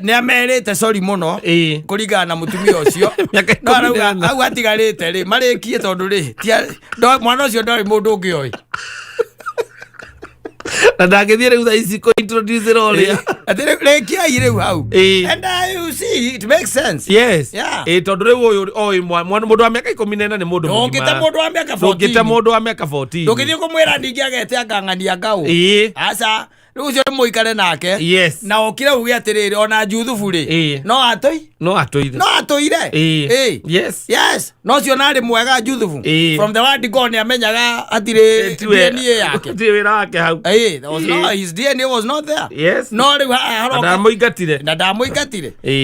Ni amerite sorry muno kuringana na mutumia ucio. No arauga au atigarite ri marikie tondu ri mwana ucio ndari mundu ungioi. Na ndagithie riu tha ici ko introduce rolia. Ati rekia iriu hau. And you see it makes sense. Yes. Tondu riu uyu mwana mundu wa miaka 14 ni mundu mugima. Ngita mundu wa miaka 14. Ngita mundu wa miaka 14. Ndugithie kumwira ndingi agete akang'ania ngau. Asa riu ucio muikare nake. Yes. Na okire ugi atiriri ona juthubu ri. No atoire. Yes. No cio nari mwega juthubu. From the word God ni amenyaga atire DNA yake. Ti wira wake hau. There was no, his DNA was not there. Yes. No riu ndamuingatire.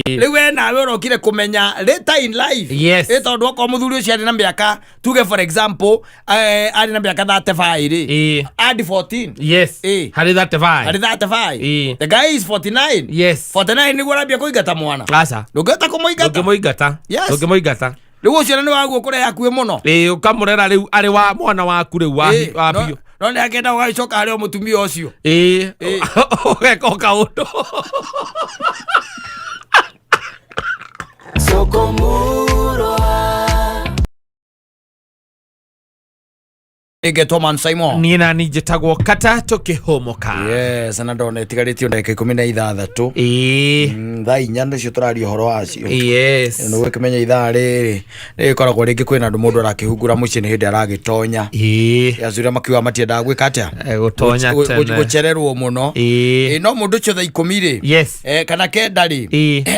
Riu we nawe urokire kumenya later in life. Yes. Tondu oko muthuri ucio ari na miaka tuge for example ari na miaka 35 ri. Adi 14. Yes. Hari 35. The guy is 49. Yes. 49 ni gwara bia kuigata mwana. Asa. Ndugeta kumuigata. Yes. Ndukimoigata. Riu ucio ni waguo kure yakuwe muno. Ukamurera riu ari wa mwana waku riu wa bio. No ni akenda ugacoka hari mutumia ucio. Ugeka kaundu. Igetwa Mansaimo. Nina ni jitagwo Katta tukihomoka. Yes, na ndone tigariti ndeka 16. Thaa inya nicio turaria uhoro wacio. Yes. No wekimenya ithaa riri ikoragwo ringi kwina andu mundu arakihungura mucii ni hindi aragitonya. Yazuria makiwa matienda gwika atia gutonya tene gucererwo muno. No mundu ucio thaa 10 ri. Yes. Kana kenda ri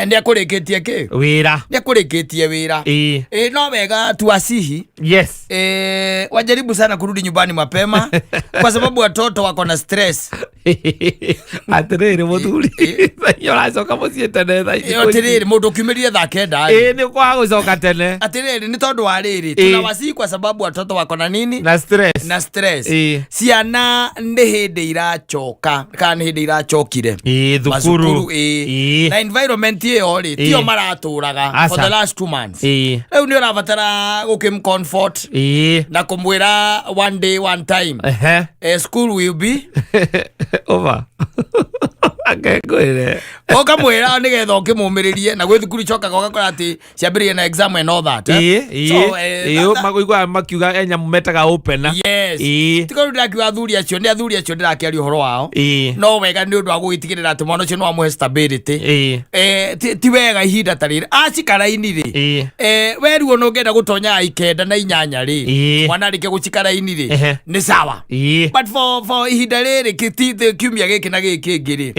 ni akurikitie ki wira. Ni akurikitie wira. No wega tuasihi. Yes. Wajaribu sana kurudi nyumbani mapema kwa sababu watoto wako na stress. Atiriri muthuri. Yoracoka mucii tene thaa ici. Atiriri mundu ukiumirie thaa kenda. Ni kwa gucoka tene. Atiriri ni tondu wa riri tunawasihi kwa sababu watoto wako na nini? Na stress. Ciana ndi hindi iracoka kana ni hindi iracokire. Thukuru. Na environment iyo ri tio maraturaga for the last 2 months. Riu ni urabatara gukimcomfort na kumwira one day one time. School will be over. Akegwire. Okamwira nigetha ukimumiririe na gwi thukuru cokaga ugakora ati ciambirie na exam and all that. Makuigwa makiuga enya mumetaga open. Yes. Tiko ndakiwa athuri acio ni athuri acio ndirakiaria uhoro wao. No wega ni undu wa gugitigirira ati mwana ucio no amuhe stability. Ti wega ihinda tarire acikaraini ri. Weruo no ngenda gutonya ikenda na inyanya ri. Mwana rike gucikaraini ri. Ni sawa. But for ihinda riri kitite kiumia giki na giki ngiri.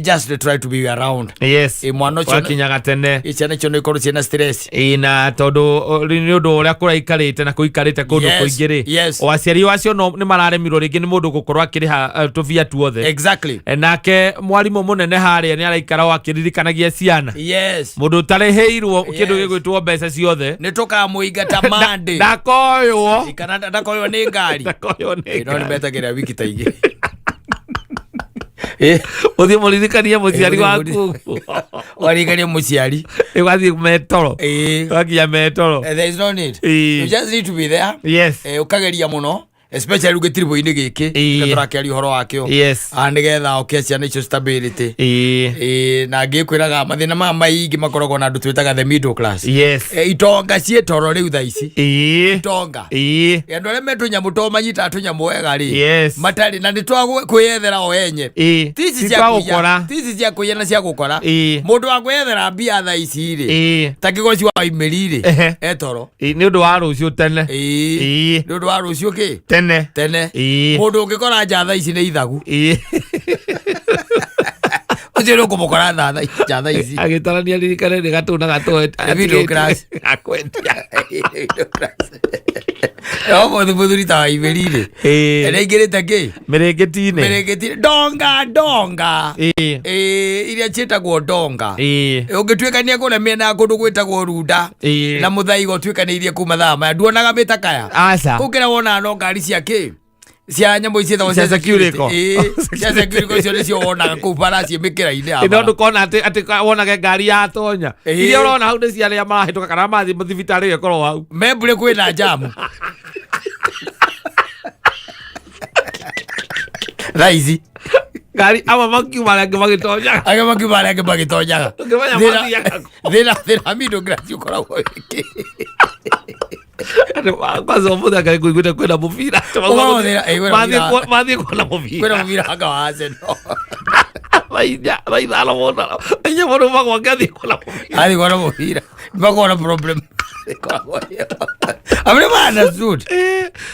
Just to try to be around. Yes. Mwana ucio wakinyaga tene. Ichana cio no ikorwo ciena stress. Na tondu ni undu uria kuraikarite na kuikarite kundu kuingiri. O aciari wacio no ni mararemirwo ringi ni mundu gukorwo akiriha tuvia tuothe. Exactly. Nake mwarimu munene haria ni araikara wakiririkanagia ciana. Yes. Mundu tareheirwo kindu gigwitwo mbeca ciothe. Ni tukamuigata mande. Ndakoywo. Ikana ndakoywo ni ngari. Ndakoywo ni ngari. No ni betagira wiki ta igiri. Uthie muririkania muciari waku. Warikania muciari. Wathie metoro. Wakia metoro. There is no need. You just need to be there. Yes. Ukageria muno. Especially ugitiribo-ini giki turakĩaria ũhoro wakĩo nĩgetha ũkĩe ciana icio stability na ngĩkwĩraga mathĩna maya maingĩ makoragwo na andũ twĩtaga the middle class itonga ciĩ toro rĩu thaa ici itonga andũ arĩa me tũnyamũ to manyitaga tũnyamũ wega rĩ matarĩ na nĩ twagwĩyethera o enye tici cia kũiya na cia gũkora mũndũ wa kwĩyethera mbia thaa ici rĩ ta kĩgoci wa imeri rĩ etoro nĩ ũndũ wa rũciũ tene nĩ ũndũ wa rũciũ kĩ tene mundu ungikora njatha ici ni ithagu ucio ro kumukora njatha ici agitarania ririkane ni gatuna gatoe video class akwendia mo the muthuri ta iberire ere ingirite ki merengeti donga iria cietagwo donga ungituikania kuna miena kundu gwitagwo runda na muthaigo tuikaniirie kuma thama nduonaga mitakaya kukira wona no ngari cia ki cia nyamũ ici thawo cia security cia security cio nĩcio wonaga kũu baraci mĩkĩra-inĩ ya bara. Nĩ kona atĩ wonage ngari ya tonya iria ũrona hau nĩ cia arĩa marahĩtũka kana mathiĩ thibitarĩ ĩkorwo hau membure kwĩna jamu thaa ici ngari ama makiuma arĩa angĩ magĩtonyaga thĩna middle class ũkoragwo wĩkĩ kwanza ũmũthĩ akaiguĩte kwĩna mũbira mathiĩ kuona mũbira anga wa Arsenal thaithano mũno inya mũndũ magwake athiĩ kuona mũbira magona problem I've never understood.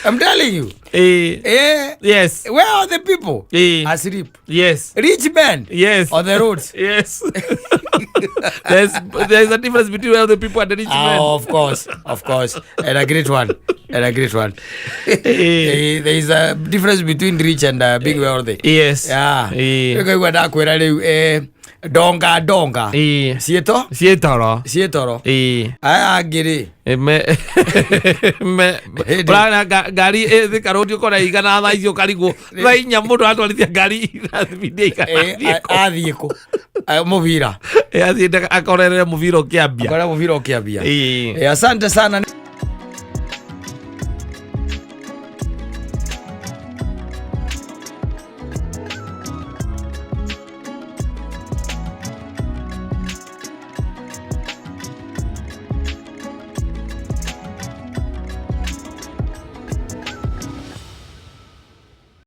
I'm telling you. Yes. Where are the people? Asleep. Yes. Rich men. Yes. On the roads. Yes. There's a difference between where the people and the rich men. Of course. And a great one. There is a difference between rich and being wealthy. Yes. Yeah. Donga cietoro aya ngiri brana ngari thika rũdio kora igana thaa icio karigwo thaa inya mũndũ atwarithia ngari athiĩ kũ mũbira athiĩ akorere mũbira ũkĩambia asante sana.